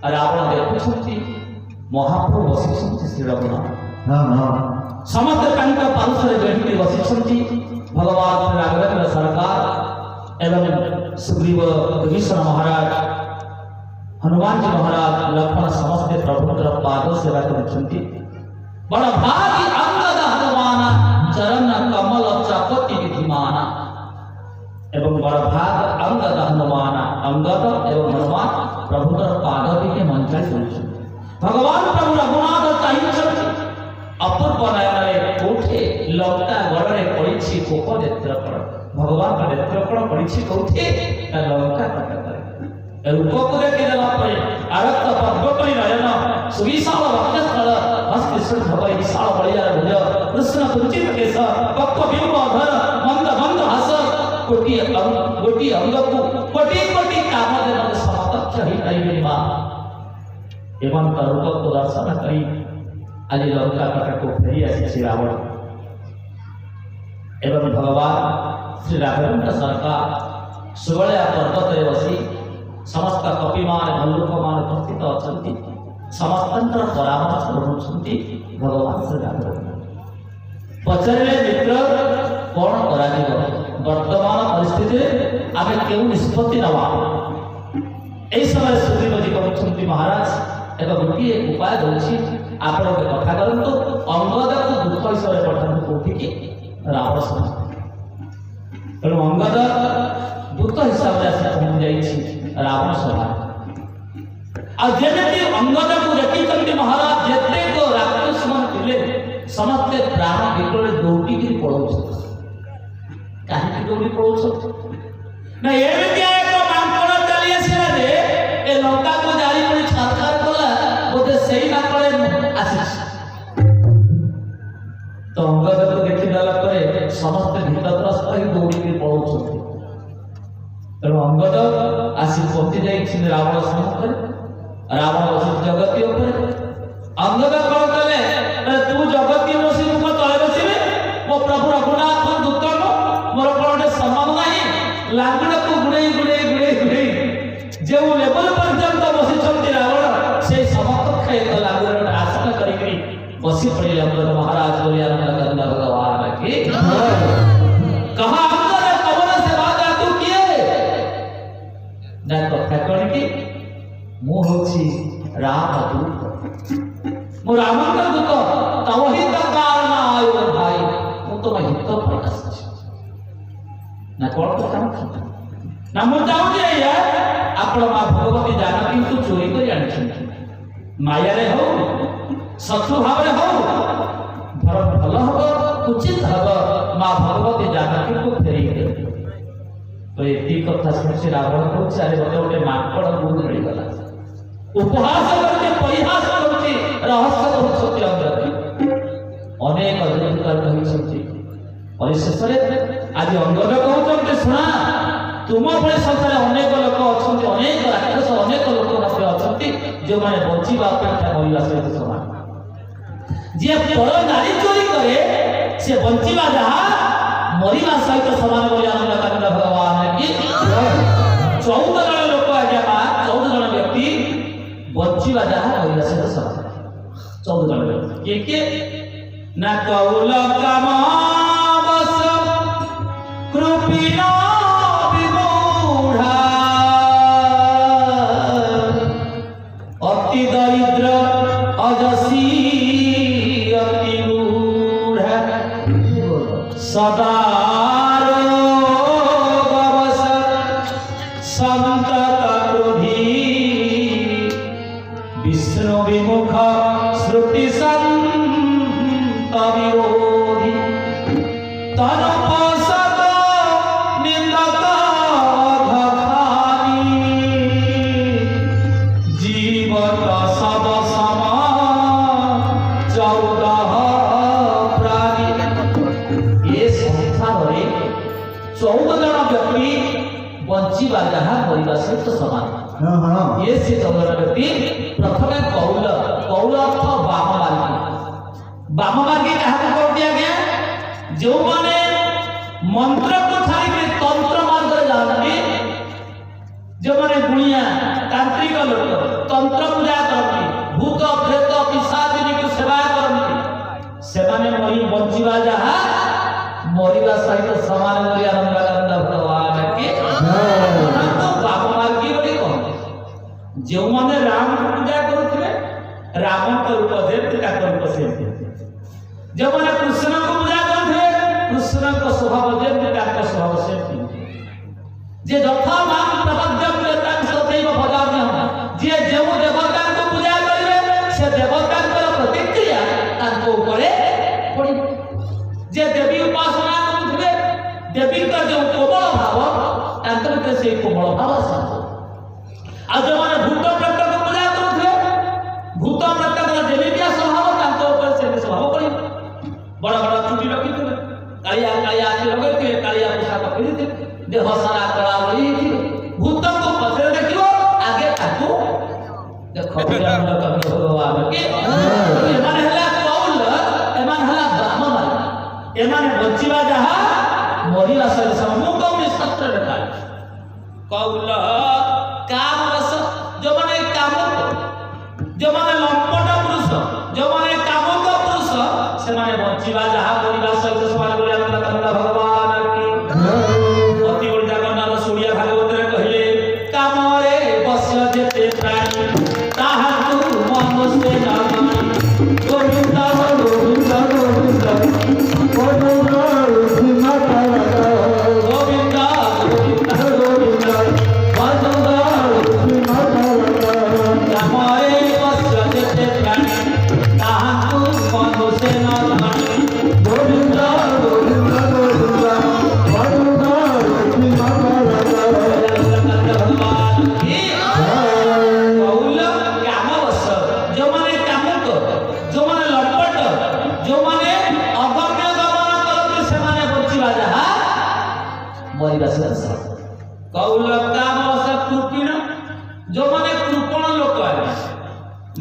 रावण देखुंट महाप्रभु बसी श्रीरघुनाथ समस्त पार्श्व बेढ़ी बसी भगवान राघवेंद्र सरकार एवं सुग्रीव विभीषण महाराज हनुमान जी महाराज लक्ष्मण समस्त प्रभुतर पाद सेवा कर बड़ भागी अंगद हनुमान चरण कमल चपति विधिमाना एवं बड़ भाग अंगद हनुमान अंगद एवं हनुमान प्रभुतर पाद भी मंजर भगवान प्रभु रघुनाथ चाहिए अपूर्व नयन कोठे लंका गढ़े पड़ी कोप नेत्रफल भगवान का नेत्रफल पड़ी कौटे लंका कटक रूप को देखीदेला आरक्त पर्वतरी नयन सुविशाल वक्षस्थल हस्तृष्ण भवई विशाल बलियार भुज कृष्ण कुंचित केश पक्व बिंब अधर मंद मंद हस कोटि अंग को कोटि कोटि काम देव समकक्ष ही करी मां एवं रूप को दर्शन करी आज लंका कटक को फेरी आसी रावण एवं भगवान श्री राघवेंद्र सरकार सुबलिया पर्वत बसी समस्त कपि मान भल्लुक मान उपस्थित अच्छा समस्त परामर्श करुँच भगवान श्री राघवेंद्र पचारे मित्र कौन कर वर्तमान परिस्थिति आम क्यों निष्पत्ति नवा यही समय सुग्रीवजी कहते महाराज एक गोटे उपाय दूसरी आप कथा करूँ अंगद को दुख हिसाब से पठाते कौटिकी रावण सभा तेणु अंगद दूत हिसाब से आस पहुंच जा रावण सभा आमती अंगद को देखते महाराज जिते राक्षस मान थे समस्ते प्राण विकल दौड़िकी पड़ो कहीं दौड़ी पड़ो ना एमती एक मांकड़ चली आसला ए लंका को जारी कर छारखार कला बोधे से ही मांकड़े आसी तो अंगद को देखीदेला समस्त भीतग्रस्त ही दौड़िकी पड़ो तेणु अंगद आसी पहुंची जाइए रावण सम्मुख रावण बस जगती अंगद कौन कले तू जगती बसी मुख तले बसबे मो प्रभु रघुनाथ दूत मोर कौन सम्मान ना लांगड़ को गुड़े गुड़े गुड़े गुड़े जो लेवल पर्यंत बसी रावण से समकक्ष एक लांगड़ आसन करी बसी पड़े अंगद महाराज बोलिया भगवान की कहा अंगद कवन सेवा का तू किए ना कथा कौन की मु होछि राम दूत मो राम का दूत तव हित कारण आयो भाई मु तो हित प्रकाश ना कौन कथा ना मु चाहू जे यार आपण मां भगवती जानकी को चोरी कर आनी माया रे हो शत्रु भाव रे हो धर्म भल हो उचित हो मां भगवती जानकी को फेरी दे तो ये कथा सुन रावण को चारे गोटे माकड़ गुण मिल गला उपहास करके परिहास करके रहस्य करछति अंगद अनेक अधिकार कहिसति परिशेष आज अंगद कहते सुना तुम भले संसार अनेक लोक अच्छा अनेक राक्षस अनेक लोक अच्छा जो मैंने बचीवा अपेक्षा मरवा सहित समान जी पर नारी चोरी करे से बचीवा जहाँ मरवा सहित समान भगवान की 14 जन लोक आज्ञा 14 जन व्यक्ति बचीवा जहाँ मरवा सहित समान 14 जन व्यक्ति के ना कौल कामवश कृपिणा विमूढ़ा अति दरिद्र अजसी अति मूढ़ा सदा रोगवश संतत क्रोधी विष्णु विमुख श्रुति संत विरोधी तनुपोषक निंदक अघखानी जीवत सब समान 14 प्राणी ये संसार में 14 जन व्यक्ति बंचीवा जहाँ मरवा सहित समान ये से 14 जन व्यक्ति प्रथम कौल कौल अर्थ वाममार्गी क्या कह दिया गया जो माने मंत्र को छाड़ी तंत्र मार्ग जानते जो माने गुणिया तांत्रिक लोक तंत्र पूजा करती भूत प्रेत पिशाचिनी को सेवा करती सेमाने मरी बंचिबा जहा मरिबा सहित समान करी आनंद भगवान के तो बाप मार्गी बोली कहते जो माने राम को पूजा करुथिले राम को रूप देते का रूप से जो माने कृष्ण को पूजा करुथिले कृष्ण को स्वभाव देते का स्वभाव से जे जथा मान प्रपद्यम लेतां सदैव भजाम्यहम् जे जेउ देवता को पूजा करिवे से देवता को प्रतिक्रिया ताको ऊपरे पड़ी जे देवी उपासना करुथिबे देवी का जो कोमल भाव तांतर के से कोमल भाव आसे आ जो माने भूत प्रेत को पूजा करुथिबे भूत प्रेत का देवी के स्वभाव ताको ऊपर से स्वभाव पड़ी बड़ा बड़ा चुटी रखिथिबे कालिया आके लगेथिबे कालिया पोशाक पहिरिथिबे देह सारा कला होई भूत को पछरे देखियो आगे ताकू देखो भगवान के एमाने हला कौल एमाने हला ब्राह्मण एमाने बचिबा जहा मरिला सर समूह कौन सत्र रखा कौल काम रस जो माने काम जो माने लंपट पुरुष जो माने काम को पुरुष से माने बचिबा जहा मरिला सर समान बोले आनंद भगवान की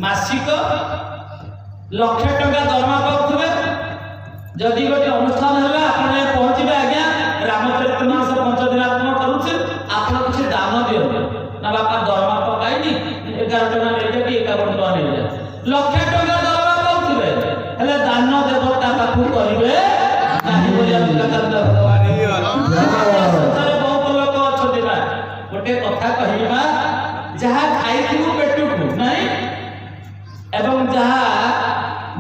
मासिक लक्ष टका दरमा करथबे जदि गोटे अनुष्ठान हैला आपने पहुंचबे आज्ञा रामचरित मास 5 दिनात्मक करूछ आपन कुछ दान दियो ना बापा दरमा पकाइनी 11 टका ले जे 51 टका ले जे लक्ष टका दरमा करथबे हेले दान देवता पाखु करिवे नाही बोलिया लकांत भगवान संसार बहुत लोक अछथि बा गोटे कथा कहिबा जहा खाइथिबु पेटुकु नाही एवं जहा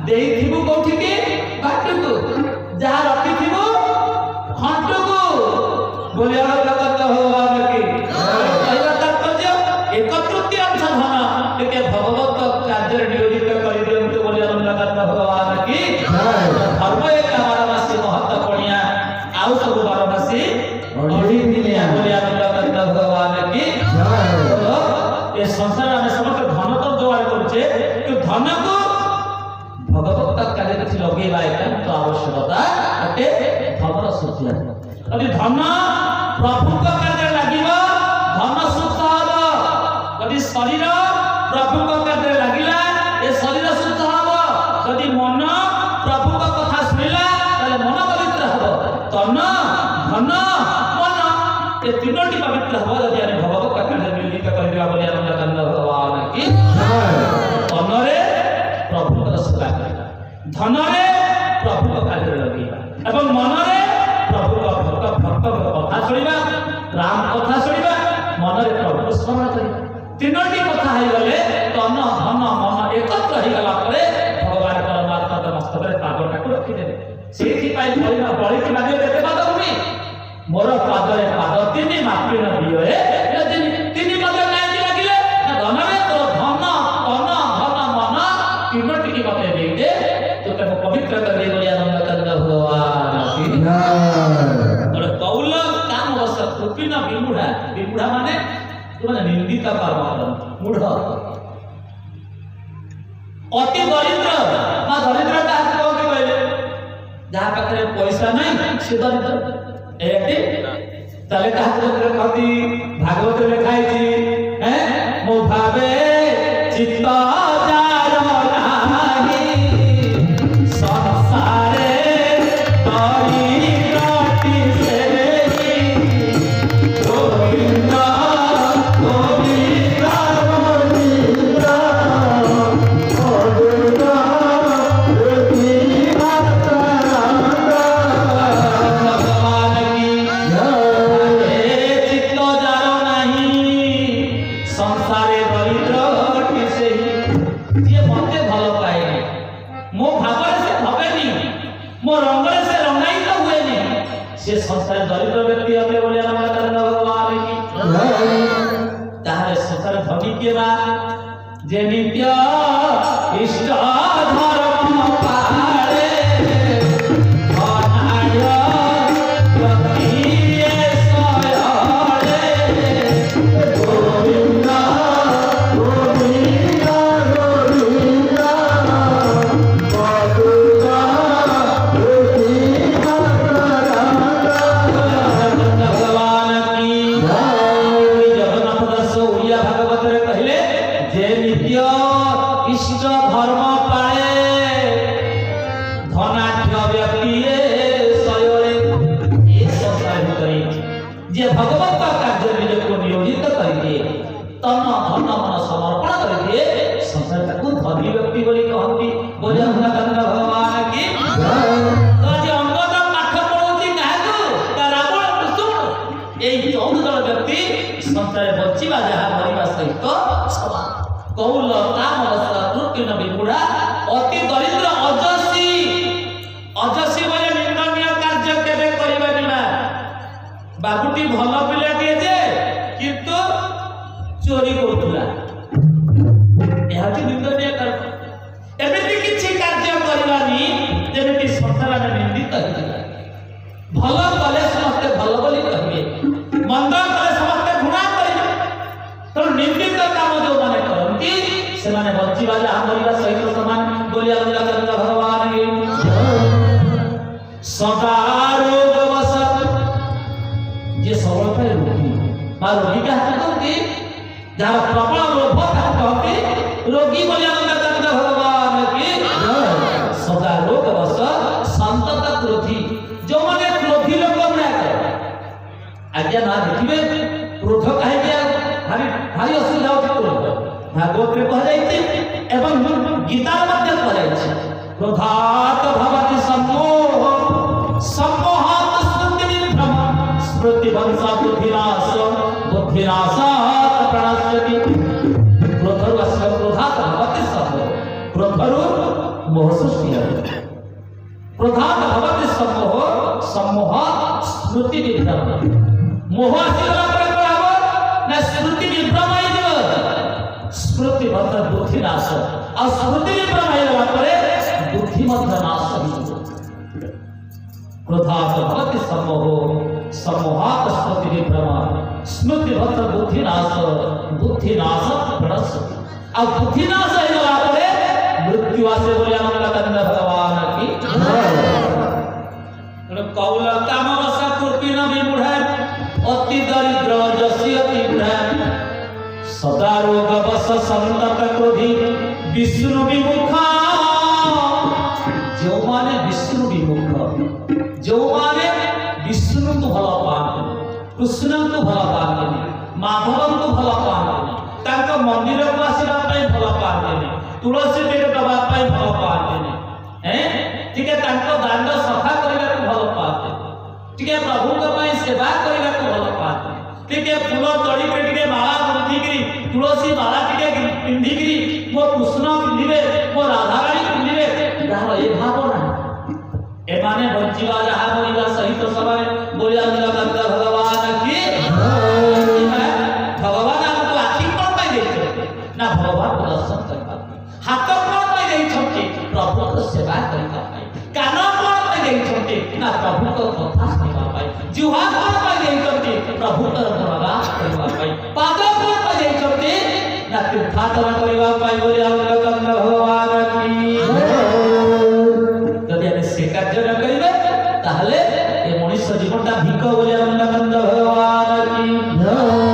देइथिबु कोठिके बाटुकु जहा रखिथिबु हंटुकु बोलिया लकांत भगवान की कहला तात्पर्य एकत्रित अंश धन के भगवत कार्य नियोजित करि दियंतु बोलिया लकांत भगवान की धर्म एक बारमासी महत्व पणिया आउ सब बारमासी ओढी दिनिया बोलिया लकांत भगवान की ए संसार में समस्त धन तो जोगाड़ करछे कि धन को भगवत कार्य किछि लगेबा एकांत आवश्यकता अटे धन सुख यदि धन प्रभु का कार्य लागिबा धन सुख हबो यदि शरीर प्रभु का कार्य लागिला ए शरीर सुख हबो यदि मन प्रभु का कथा सुनिला ताले मन पवित्र हबो तन धन मन ए तीनोटी पवित्र हबो यदि ଆମେ भगवत का कार्य नियोजित करिबा बोली आनंद भगवान की तनरे प्रभु का सेवा करिबा धनरे प्रभु का कार्य लगेबा एवं मनरे प्रभु का भक्त कथा सुनिबा राम कथा सुनिबा मनरे प्रभु स्मरण करिबा तीनोटी कथा है गले तन धन मन एकत्र हो गला परे भगवान परमात्मा के मस्तक रे पादटा को रखि देबे सेठी पाई परिमा बळी कि लागे देते पाद भूमि मोर पादरे पाद तिनि मापि न दिए तिनि मते नाइ लागिले धनरे तो धन तन धन मन तीनोटी की मते दे दे तो ते पवित्र कर दे बोली आनंद कंद भगवान की और कौल काम वस कृपिन विमुढ़ा विमुढ़ा माने तुमने निंदित कर्म मूढ़ अति दरिद्र मा दरिद्र का को के कहले जहां पाखरे पैसा नहीं से दरिद्र एटी तले का हाथ में कहती भागवत में लिखाई थी हैं मो भावे चित्त जार नाही संसारे तरी काटी से गोविंद गोविंद गोविंद संसारे दरिद्र अटी सेही जे मते भल पाए मो भागरे से भवेनी मो रंगरे से रंगायित हुएनी से संसार दरिद्र व्यक्ति अटे बोले नमस्कार भगवान की तारे संसार धनी के बा जे नित्य इष्ट धर्म पाले अनाय प्रति सयले गोविंदा गोविंदा गोविंदा गोविंदा गोविंदा भगवान की जगन्नाथ दास ओडिया भागवत रे कहले जे नित्य इष्ट धर्म पाए धनाढ्य व्यक्ति सयरे ये संसार भितरे जे भगवत कार्य निज को नियोजित करिए तन धन मन समर्पण करिए संसार को धनी व्यक्ति बोली कहती बोले भगवान की तो जे अंगद पाठ पढ़ौती काहको ता रावण कुसुम एई 14 जन व्यक्ति संसार बचिबा जहा मरिबा सहित समान कौल तामल सतृप्तिन विबुढ़ा अति दरिद्र अजसी बोले निंदनीय कार्य केबे करिबानि ना बाबूटी भल पिलाटिए जे किंतु चोरी करथुला एहा कि निंदनीय कार्य एमिति किछि कार्य करिबानि जेमिति संसार में निंदित होइला भल कले समस्त भल बोली कहिबे मंद कले समस्त घृणा करिबे तो निंदित काम जो माने करंती से माने बचिबा जा हमरिबा सहित समान बोली अल्लाह भगवान की सदा रोग वसत जे सबल पे रोगी बा रोगी का कहते जहाँ प्रबल रोग कहते रोगी बोली अल्लाह भगवान की सदा रोग वसत संतत क्रोधी जो माने क्रोधी लोग ना करे आज्ञा ना देखिबे क्रोध काहे के भारी भारी असुविधा होती क्रोध भागवत में कह जाइए एवं गीता मध्य कह जाइए क्रोधात भवति सम्मोह सम्मोहात स्मृति विभ्रम स्मृति वंशा बुद्धिनाशात प्रणश्यति क्रोधरु अस्य क्रोधात भवति सम्मोह क्रोधरु मोह सृष्टि क्रोधात भवति सम्मोह सम्मोहात स्मृति विभ्रम मोह आसीगला पर कराव ना स्मृति विभ्रम स्मृति मध्य बुद्धि नाश और स्मृति विभ्रम आइला परे बुद्धि मध्य नाश क्रोधात भवति सम्मोह सम्मोहात स्मृति विभ्रम स्मृति मध्य बुद्धि नाश प्रणश्यति और बुद्धि नाश आइला परे मृत्यु आसे बोले अमलकंद भगवान की कौल काम वसा कृपिन विमूढ़ अति दरिद्र जसी अति बुढ़ सदा रोग बस संतत क्रोधी विष्णु विमुखा जो माने विष्णु विमुख जो माने विष्णु तो भला पाते कृष्ण तो भला पाते माधव तो भला पाते तांका मंदिर को आसीबा पई भला पाते तुलसी टेक दबा पई भला पाते हैं ठीक है तांका दांड सफा करबा को भला पाते ठीक है प्रभु का पई सेवा करबा को भला पाते ठीक है फूल तोड़ी के टिके माला गुंथीगिरी तुलसी माला टिके पिंधिगिरी मो कृष्ण पिंधिबे मो राधा रानी पिंधिबे यार ए भावना ए माने बंचिवा जहा बोलिबा सहित सबारे बोलिया अल्लाह भगवान की भगवान हमको आखी कोन पाई देछे ना भगवान को दर्शन करबा हाथ कोन पाई देछे प्रभु को सेवा करबा पाई कान कोन पाई देछे ना प्रभु को कथा सुनबा पाई जिह्वा कोन पाई देछे प्रभु कर गुणगान करबा पाई पाद कोन पाई देछे ना तीर्थाटन करबा पाई बोले अल्लाह भगवान की যদি আমি সে কার্য না করিবে তাহলে এই মনুষ্য জীবনটা ভিক বলে আনন্দ ভগবান কি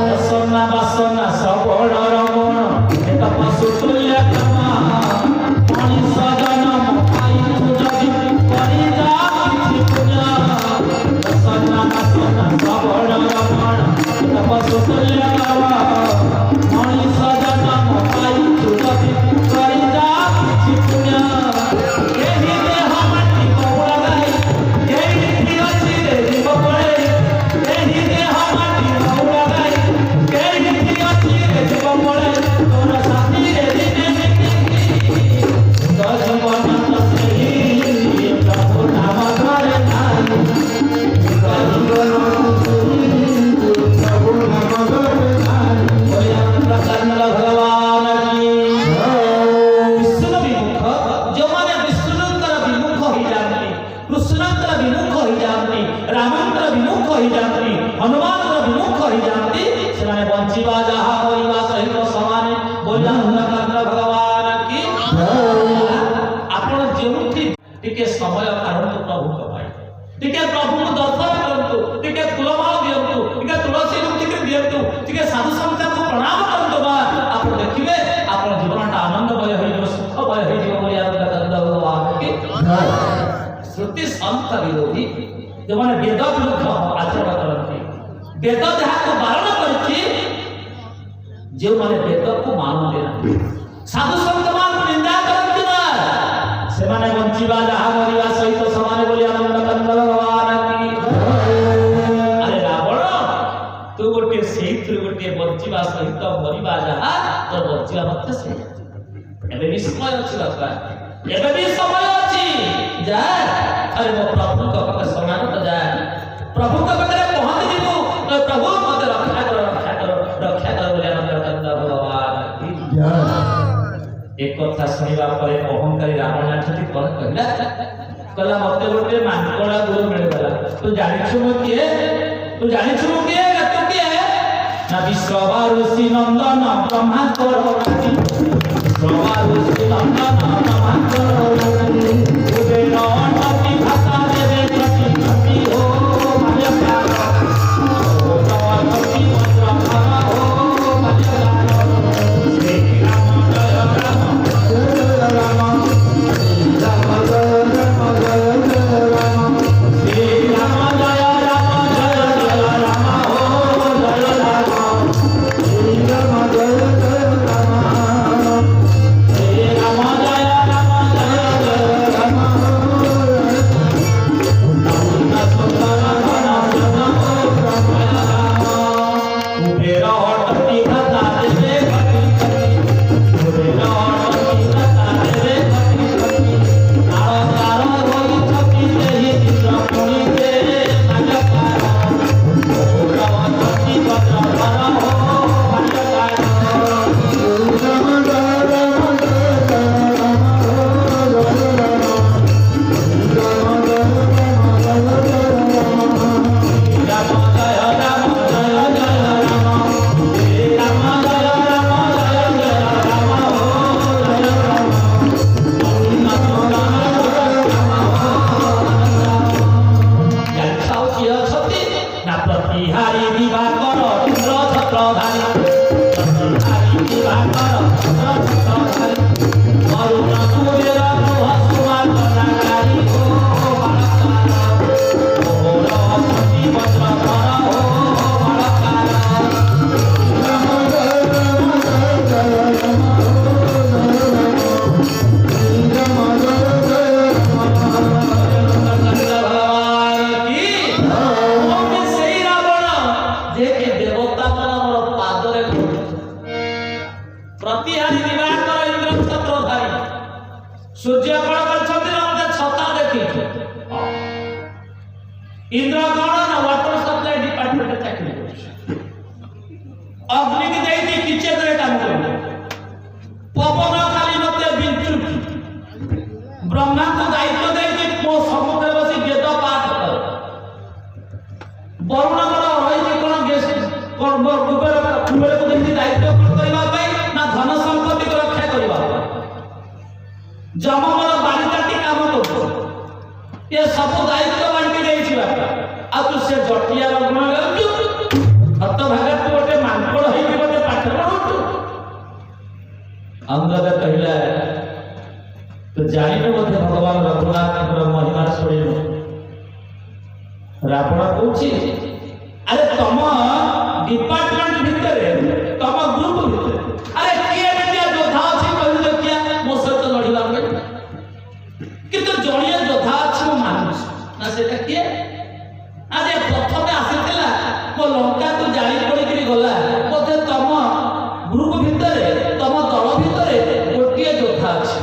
রসনা বাসনা সবল রমণ এটা পশু তুল্য ক্ষমা মনুষ্য জন্ম পাইছু যদি করি যা কিছু পূজা রসনা বাসনা সবল রমণ এটা পশু তুল্য ক্ষমা মনুষ্য জন্ম পাইছু যদি করি যা কিছু পূজা Hey, जहाँ बोलिबा सहित समाने बोलिया नंद भगवान की आपण जेउठी टिके समय कारण प्रभु को पाई टिके प्रभु को दर्शन करंतु टिके फूलमाल दियंतु टिके तुलसी टिके दियंतु टिके साधु संत को प्रणाम करंतु बा आपण देखिबे आपण जीवनटा आनंदमय होई जो सुखमय होई जो बोलिया नंद भगवान की श्रुति संत विरोधी जो माने वेद विरुद्ध आचरण करती वेद जहाँ को बारण करती जो माने वेद को मानते ना साधु संत मान निंदा करती ना से माने वंचिबा जहाँ मरिबा सहित समाने बोली आनंद कंद भगवान की अरे रावण तू गोटे सेहित गोटे वंचिबा सहित मरिबा जहाँ तो वंचिबा मत से एबे भी समय अछि बापा एबे भी समय अछि जा अरे वो प्रभु का पक्का समान तो जा प्रभु का पक्का पहुंच जीवो तो प्रभु मत रक्षा करो बोले आनंद कंद भगवान की एक कथा सुनिबा परे अहंकारी रावण आछति कोन कहला कहला मते गोटे मानकोड़ा गुरु मिल गला तू जानि छु मो किए तू जानि छु मो किए तू किए ना विश्ववा ऋषि नंदन ब्रह्मा करो राजी विश्ववा ऋषि नंदन ब्रह्मा करो राजी उदे नौटी भाषा देवे प्रति प्रति हो मायकार ओ नौटी वज्र भरा हो मायकार श्री राम जय राम जय राम श्री राम जय राम जय राम श्री राम जय राम जय राम हो जय राम श्री राम जय राम श्री राम जय राम जय राम सूर्य कण करछथि ना छता देखि इंद्र कण ना वाटर सप्लाई डिपार्टमेंट चाकरी करछ अग्नि के देई किचन रे काम कर पवन खाली मते बिंचु ब्रह्मा को दायित्व देई मो सम्मुख बसी वेद पाठ कर वरुण कण रही कोन गेस कर्म कुबेर को देई दायित्व करबा पई ना धन संपत्ति को रक्षा करबा जममर बालिकाटी काम कर ये सब दायित्व बांटी देछि बापा आ तू से जटिया लग्न गलु हत भागा तू गोटे मानकोड़ होई के गोटे पाठ पढु अंगद कहला तो जानिबे मध्ये भगवान रघुनाथ महिमा सुनिनु रावण कहछि अरे तम डिपार्टमेंट भितरे तम ग्रुप भितरे अरे किए किए योद्धा अछि कहु देखिया मो सहित लढिबा किंतु जणिया योद्धा अछि मो मानुस ना सेटा किए आज प्रथम आसीथिला मो लंका तो जाई पड़ी करी गला मध्ये तम ग्रुप भितरे तम दल भितरे गोटिए योद्धा अछि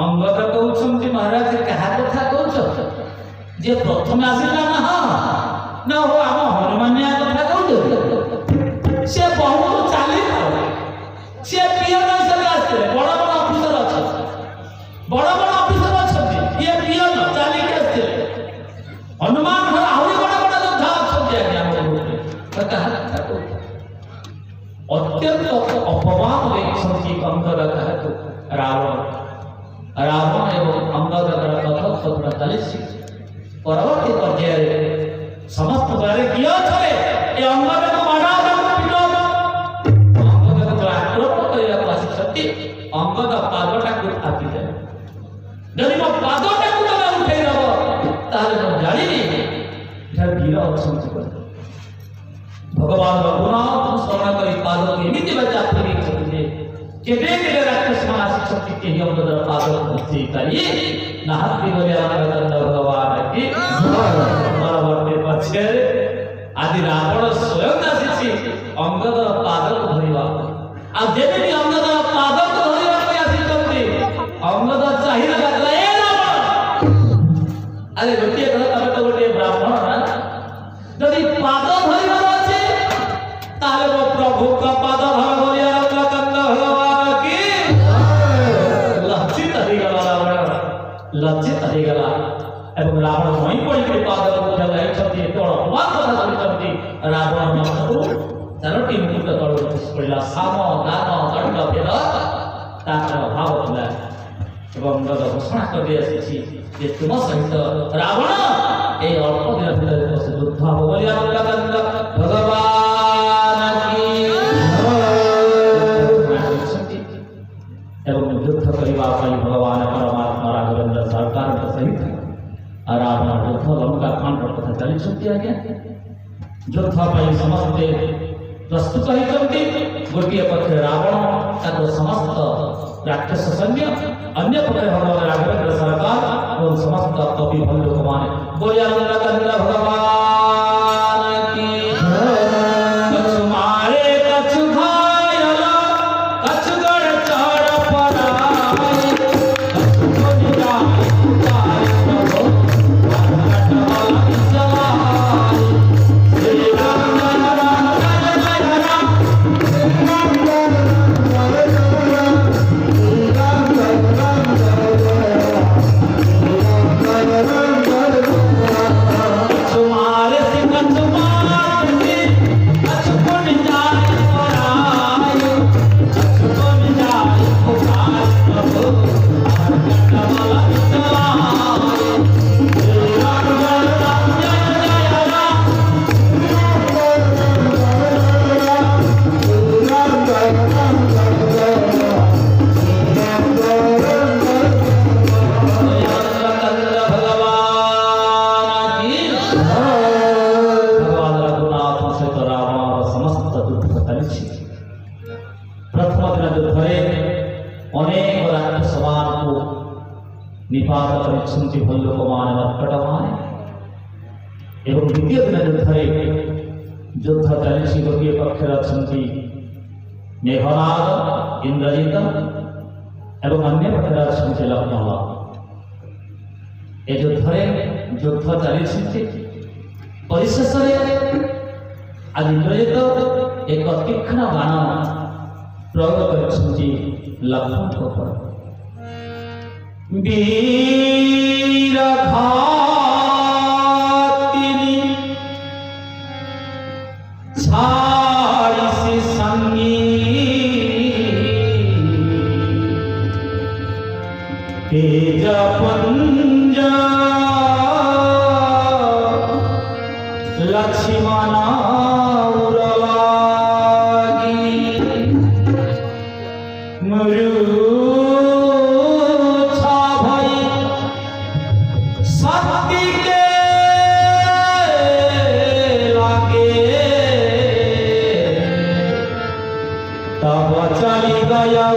अंगद कहउछंती महाराज कहा कथा कहउछ जे प्रथम आसीला ना हो आम हनुमानिया कथा कहउछ से बहुत चाली से पियन सब आसले बड़ बड़ ऑफिसर अच्छे ये पियन चाली के आसले हनुमान घर आहुरी बड़ बड़ योद्धा अच्छे आज्ञा कथा अत्यंत अपमान देखते अंगद कहतु रावण रावण एवं अंगद कथन चली परवर्ती पर्याय समस्त बेले किया छे ए अंगद को मारा पिटो अंगद को आक्रोश करिया आसी अंगद पादटा को आती जाए जदि मो पादटा को तमे उठेई दबो ताले मो जानि एठार वीर अछंती भगवान रघुनाथ स्मरण करी पाद को एमिति बचा फिरी छथि केबे केबे राक्षस मान आसी छथि के अंगद पाद को धरि करी नाहति बोले अंगद भगवान की परवर्ती पछे आदि रावण स्वयं आसी अंगद पाद को धरिवा आ जेबे भी अंगद पाद को धरिवा पे आसी छथि अंगद चाहिला गला ए रावण अरे गोटे घर तबे तो गोटे ब्राह्मण ना जदि पाद धरिवा अछि ताले वो प्रभु का पाद धर बोलिया लकंद भगवान की लज्जित हो गला रावण लज्जित हो गला एवं रावण वहीं पड़ी के पाद को उठाई छथि तो अपमान कथा चली छथि रावण नष्टु चारोटी मुकुट तळ पड़िला साम दान दंड भेद ताकर भाव होला एवं अंगद घोषणा कर दे आसी जे तुम सहित रावण ए अल्प दिन भितर से युद्ध हो बोलिया लकंद भगवान की एवं युद्ध करवा भगवान परमात्मा राघवेंद्र सरकार सहित रावण युद्ध लंका कांड कथा चली आज्ञा युद्ध समस्ते प्रस्तुत होती गोटे पक्ष रावण ताको समस्त राक्षस सैन्य अन्य पक्ष भगवान राघवेंद्र सरकार और समस्त कवि भल्लुक मान बोलिया लकंद भगवान की कछु मारे कछु घायल कछु गड़ चढ़ पराई कछु को निराई उतार प्रभु कटवाई चलाई श्री राम राम राम जय राम तुम्हारे सिंह तुम्हारे कछु को निजाय पराई कछु को निजाय उतार प्रभु कटवाई चलाई श्री राम राम जय राम भगवान रघुनाथ सहित रावण समस्त दुख करिछि प्रथम दिन युद्धरे अनेक राक्षस मान को निपात करिछन्ति भल्लुक मान मर्कट मान एवं द्वितीय दिन युद्धरे युद्ध चलिछि गोटे पक्षे अछन्ति मेघनाद इंद्रजित एवं अन्य पक्षे अछन्ति लक्ष्मण ए युद्धरे युद्ध चलिछि परिशेष आज इंद्रजित एक तीक्ष्ण बाण प्रयोग करिछन्ति लक्ष्मण ऊपर वीर घातिनी छाड़िसी संगी तेज पुंज लक्ष्मण उरलागी मूर्छा भई शक्ति के लागे तब चली गया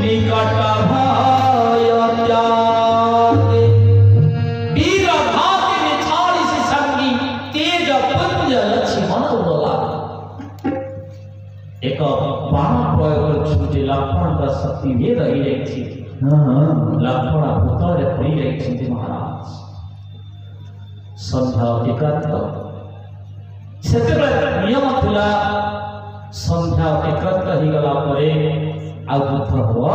निकट भय त्यागे वीर घातिनी छाड़िसी संगी तेज पुंज लक्ष्मण उरलागी एक बाण प्रयोग करछन्ति लक्ष्मण का शक्ति भेद रही जाइछि लक्ष्मण भूतले पड़ी जाइछन्ति महाराज संध्या अतिक्रांत सेतेबेले नियम थिला संध्या अतिक्रांत हो गला परे आ युद्ध हुआ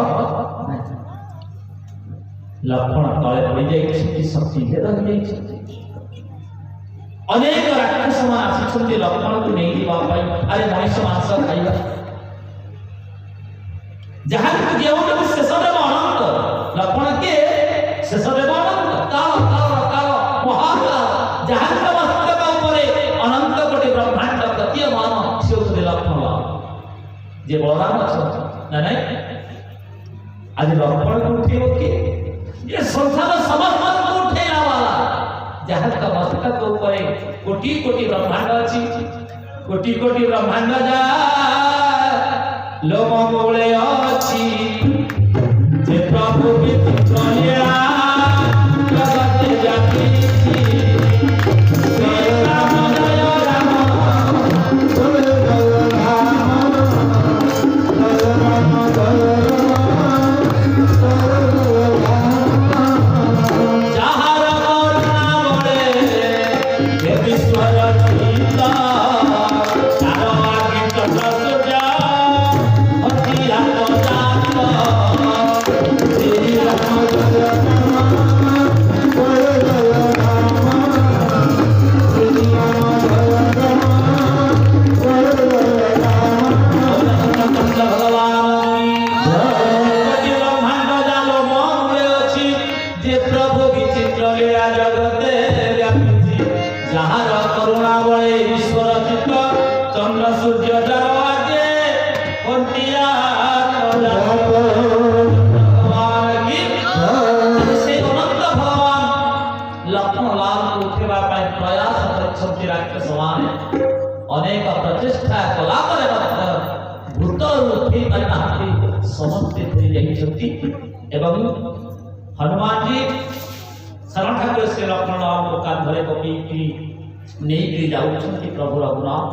लक्ष्मण तले पड़ी जाइछन्ति शक्ति भेद रही जाइछन्ति अनेक राक्षस मान आसी लक्ष्मण को नहीं जीवा अरे मनीष मांस खाइबा जहां जेवटे शेष देव अनंत लक्ष्मण के शेष देव अनंत काल काल काल महाकाल जहां मस्तक ऊपर अनंत कोटि ब्रह्मांड प्रतीयमान से होते लक्ष्मण जे बलराम अच्छा ना नहीं आज लक्ष्मण को उठे के ये संसार समस्त को उठेला वाला जहां का मस्तक ऊपर कोटि कोटि ब्रह्मांड अछि कोटि कोटि ब्रह्मांड जा लोम मूले अछि जे प्रभु विचित्र लीला जगत जाति श्री राम जय राम जय राम जहार करुणा बड़े हे विश्वर चिता तारो आगे चंद्र सूर्य हथिया तो जात श्री राम जय राम अनेक प्रचेष्टा कला भूत उठे समस्ते एवं हनुमान जी शरण ठाकुर से लक्ष्मण राम को कांधरे पकई नहीं जाऊँगी प्रभु रघुनाथ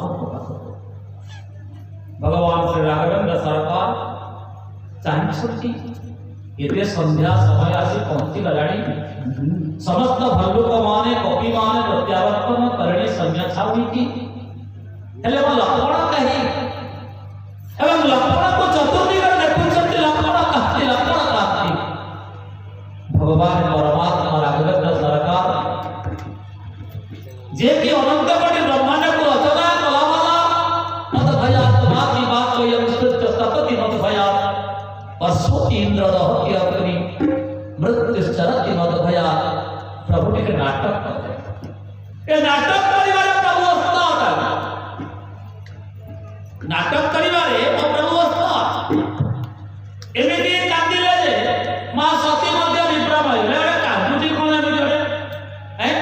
भगवान श्री राघवेंद्र सरकार चाहती ये संध्या समय आसी पहुंची गलाणी समस्त भल्लुक माने कपि माने प्रत्यावर्तन करणी संज्ञा छावी की हेले वो लक्ष्मण कही एवं लक्ष्मण को चतुर्दिग देखुछंती लक्ष्मण कहती भगवान परमात्मा राघवेंद्र सरकार जे कि अनंत कोटि ब्रह्मांड को रचना कलावाला मत भयात माति बात यम स्तुत्य तपति मत भयात पशुति इंद्र दहति अग्नि मृत्युश्चरति मत भयात प्रभु के नाटक करते ये नाटक करिवारे प्रभु अस्तात नाटक करिवारे प्रभु अस्तात एमिति कांदिले जे मां सती मध्य विभ्रम होइले अरे कांदुची कोन एमिति अरे हैं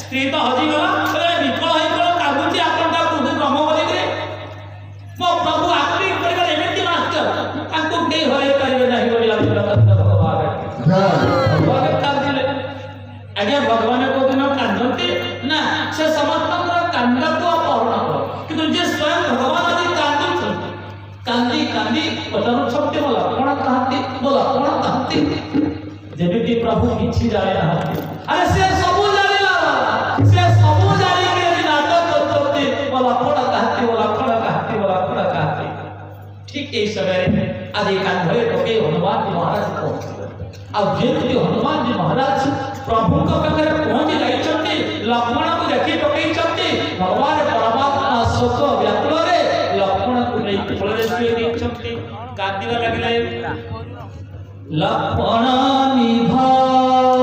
स्त्री तो हजी गला अरे विकल होई गला कांदुची आपन ता कुदि ब्रह्म बोली के मो प्रभु आक्री करिवारे एमिति मास्टर तांको के होय करिवे नाही बोली आप भगवान भगवान कांदिले आगे भगवान को दिन कांदती ना से समस्त कांद को अपहरण कर किंतु जे स्वयं भगवान आदि कांदी कांदी पचारू छपटे बोला कोण कहती जेमिति प्रभु किछि जाय ना अरे से सबु जानिला से सबु जानि के नाटक करते बोला कोण कहती ठीक ए समय आदि कांधरे टोके हनुमान जी महाराज पहुंचे अब जेमिति हनुमान जी महाराज प्रभु को पाखरे पहुंची जाइछंती लक्ष्मण को देखि टोके छंती भगवान परमात्मा शोक व्याकुल रे लक्ष्मण को नहीं फଳରେ सुई दिछंती कांदिवा लागले लक्ष्मण निभान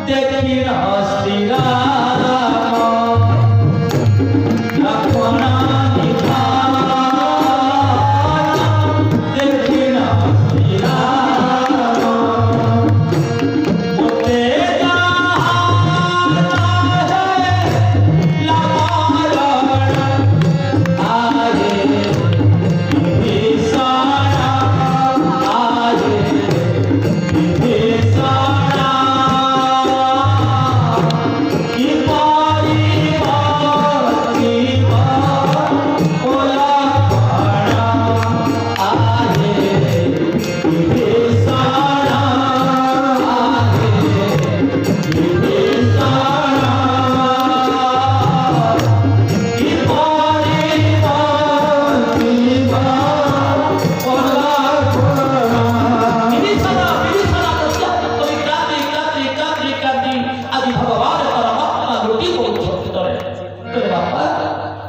देखि श्री राम लक्ष्मण निभान देखि श्री राम मोते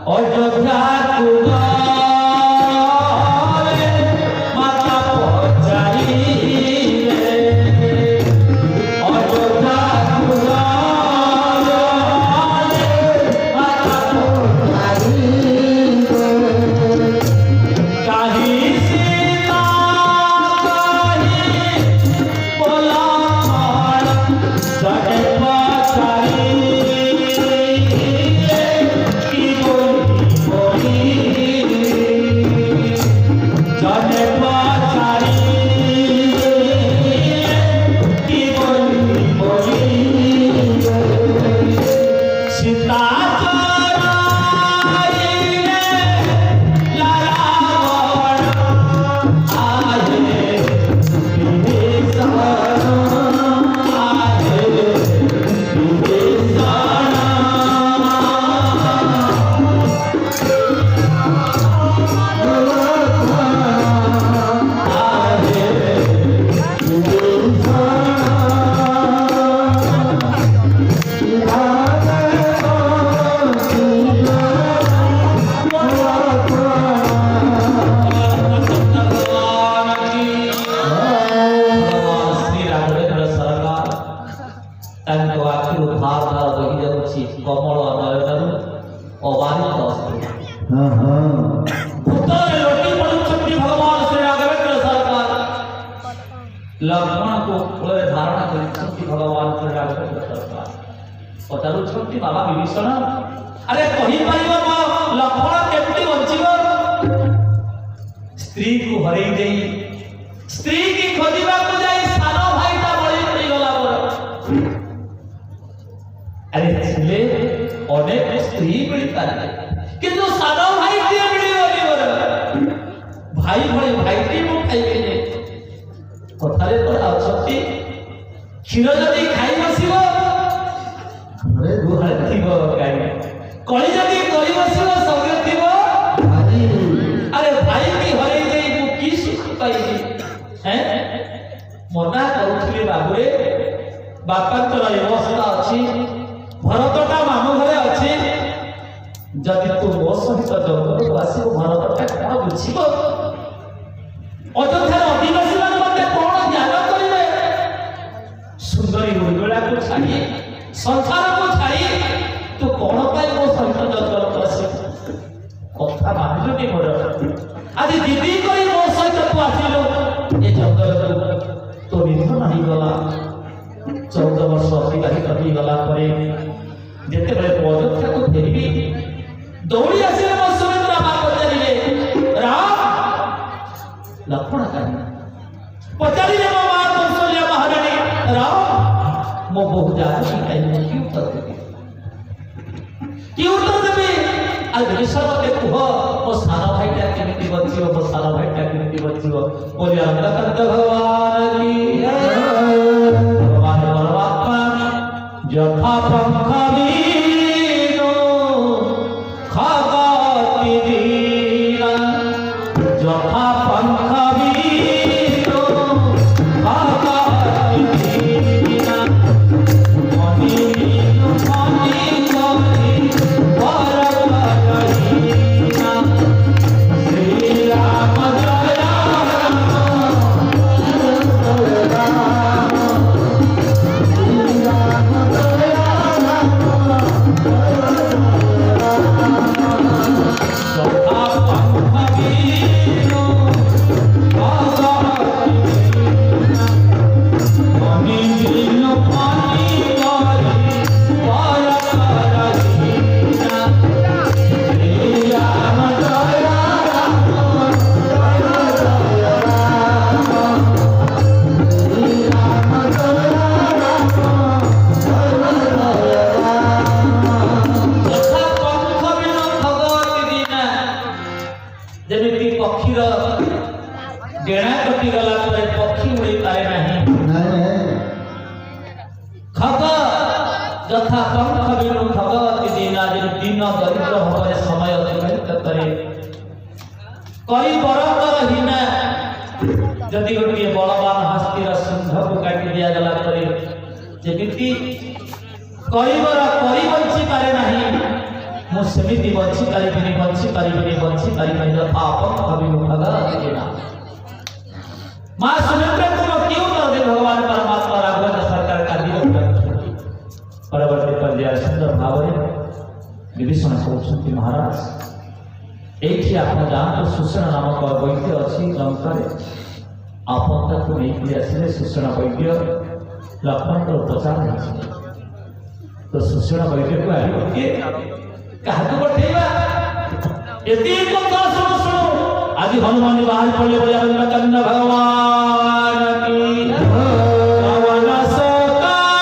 अयोध्या माता पहुंचाई लक्ष्मण को कुଳରେ धारणा କରିଛନ୍ତି भगवान श्री राम पचारुଛନ୍ତି बाबा विभीषण अरे कहि परिबो लक्ष्मण केमती बंचिबो स्त्री को हरै देई स्त्री की खोजिबा को जाई सानो भाईटा बळी पड़ी गला पर अरे छिले अनेक स्त्री मिलता किंतु सानो भाई दिए मिलिबो बर भाई भळे भाईटी मु खाइबे कथारे तो आछती क्षीर जदी खाई बसिबो अरे दुहाई थिबो गाई कळी जदी करी बसिबो संगे थिबो अरे भाई की हरै देई मु की सुख पाइबी हैं मना करूथली बाबुरे बापांतर अवस्था अछि भरतटा मामू घरे अछि जदी तू मो सहित जंगल आसीबो भरतटा कोन बुझिबो अयोध्या अधिवासी मान मते कोन ज्ञान करिवे सुंदरी उर्मिला को छाड़ी संसार को छाड़ी तू कोन पाई मो सहित जंगल आसी कथा मानिलुनी मोर आज दीदी करी मो सहित तू आसिलो ए जंगल तो निधन नहीं गला 14 वर्ष अतिबाहित हो गला परे जेते बेले अयोध्या को फेरबी दौड़ी आसिले मो सुमित्रा मां पचारिले राम लक्ष्मण कहीं पचारिले मो मां कौशल्या महारानी राम मो बहु जाति कहीं क्यों कर देबी क्यों तो देबी आज विषय मते कुह मो सारा भाईटा केमिति बचियो मो सारा भाईटा केमिति बचियो बोले अंधकंत भगवान की भगवान परमात्मा जथा पंख वीनो खगति दीना जथा पंख वीनो खगति दीना मणि मणि मणि परमहीना श्री राम जय राम जेमिति पक्षीर डेणा कटि गला परे पक्षी उड़ी पाए नहीं खग जथा पंख बिनु खगति दीना जे दिन दरिद्र होवे समय अतिबाहित करे कई बरकर हिना जदि गोटे बलवान हस्तीर सिंह को काटि दिया गला परे जेमिति कई बर करी बंची पारे नहीं मुझसे बंशी पारिबिनी पाप कभी मुखगा देना मां सुमित्रा को क्यों कर दे भगवान परमात्मा राघव सरकार का दिवस परवर्ती पर्याय सुंदर भाव विभीषण कहते महाराज एठी आप जानते सुषेण नामक वैद्य अच्छी लंका आपन को नहीं आसिले सुषेण वैद्य लक्ष्मण को उपचार तो सुषेण वैद्य को आगे क्या पठेगा आज हनुमान बाहर पड़े कंद भगवान की रावण सकाज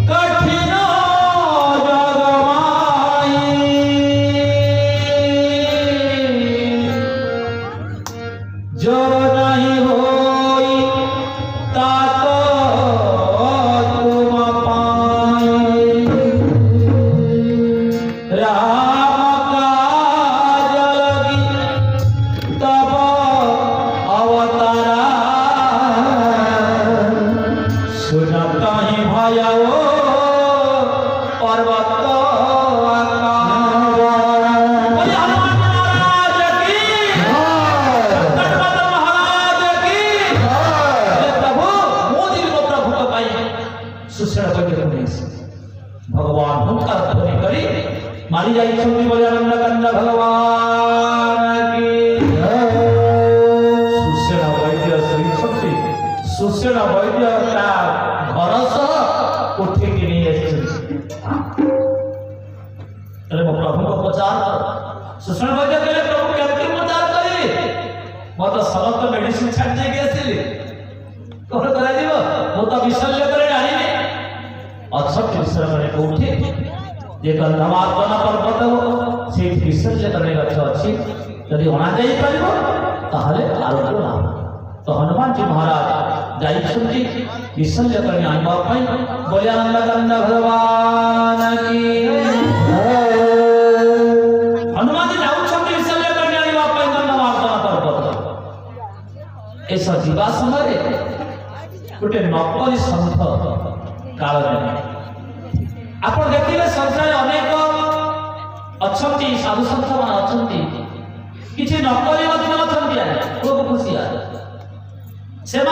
कठिन जगमाई जो नहीं होई तात तुम पाई सुनता ही भाया वो पर्वत भगवान हुंकार ध्वनि करी मारी जाई बोले आनंद कंद भगवान की सुषेण वैद्य श्री शक्ति सुषेण वैद्य घर सह उठिकी नहीं मो प्रभु को प्रचार कर सुषेण वैद्य कहले प्रभु केमती प्रचार करी मो तो समस्त मेडिसिन छाड़ जाइए आसिली कौन करा जीव मो तो विसर्जन करे आनी अक्षर विश्राम कौटी जे गंधमार्दन पर्वत से विसर्जन करने गछ अच्छी यदि अणा जाई परिबो ताहले आरोग्य लाभ तो हनुमान जी महाराज जाइछंती विसर्जन करने आइबा पई बोले आनंद कंद भगवान की हनुमान जी जाउछंती विसर्जन करने आइबा पई गंधमार्दन पर्वत ऐसा जीवा समय गोटे नकली संत काल आप देखिए संसार अनेक अच्छा साधु सन्थ मान अच्छा किसी नकली अच्छा खूब खुशी से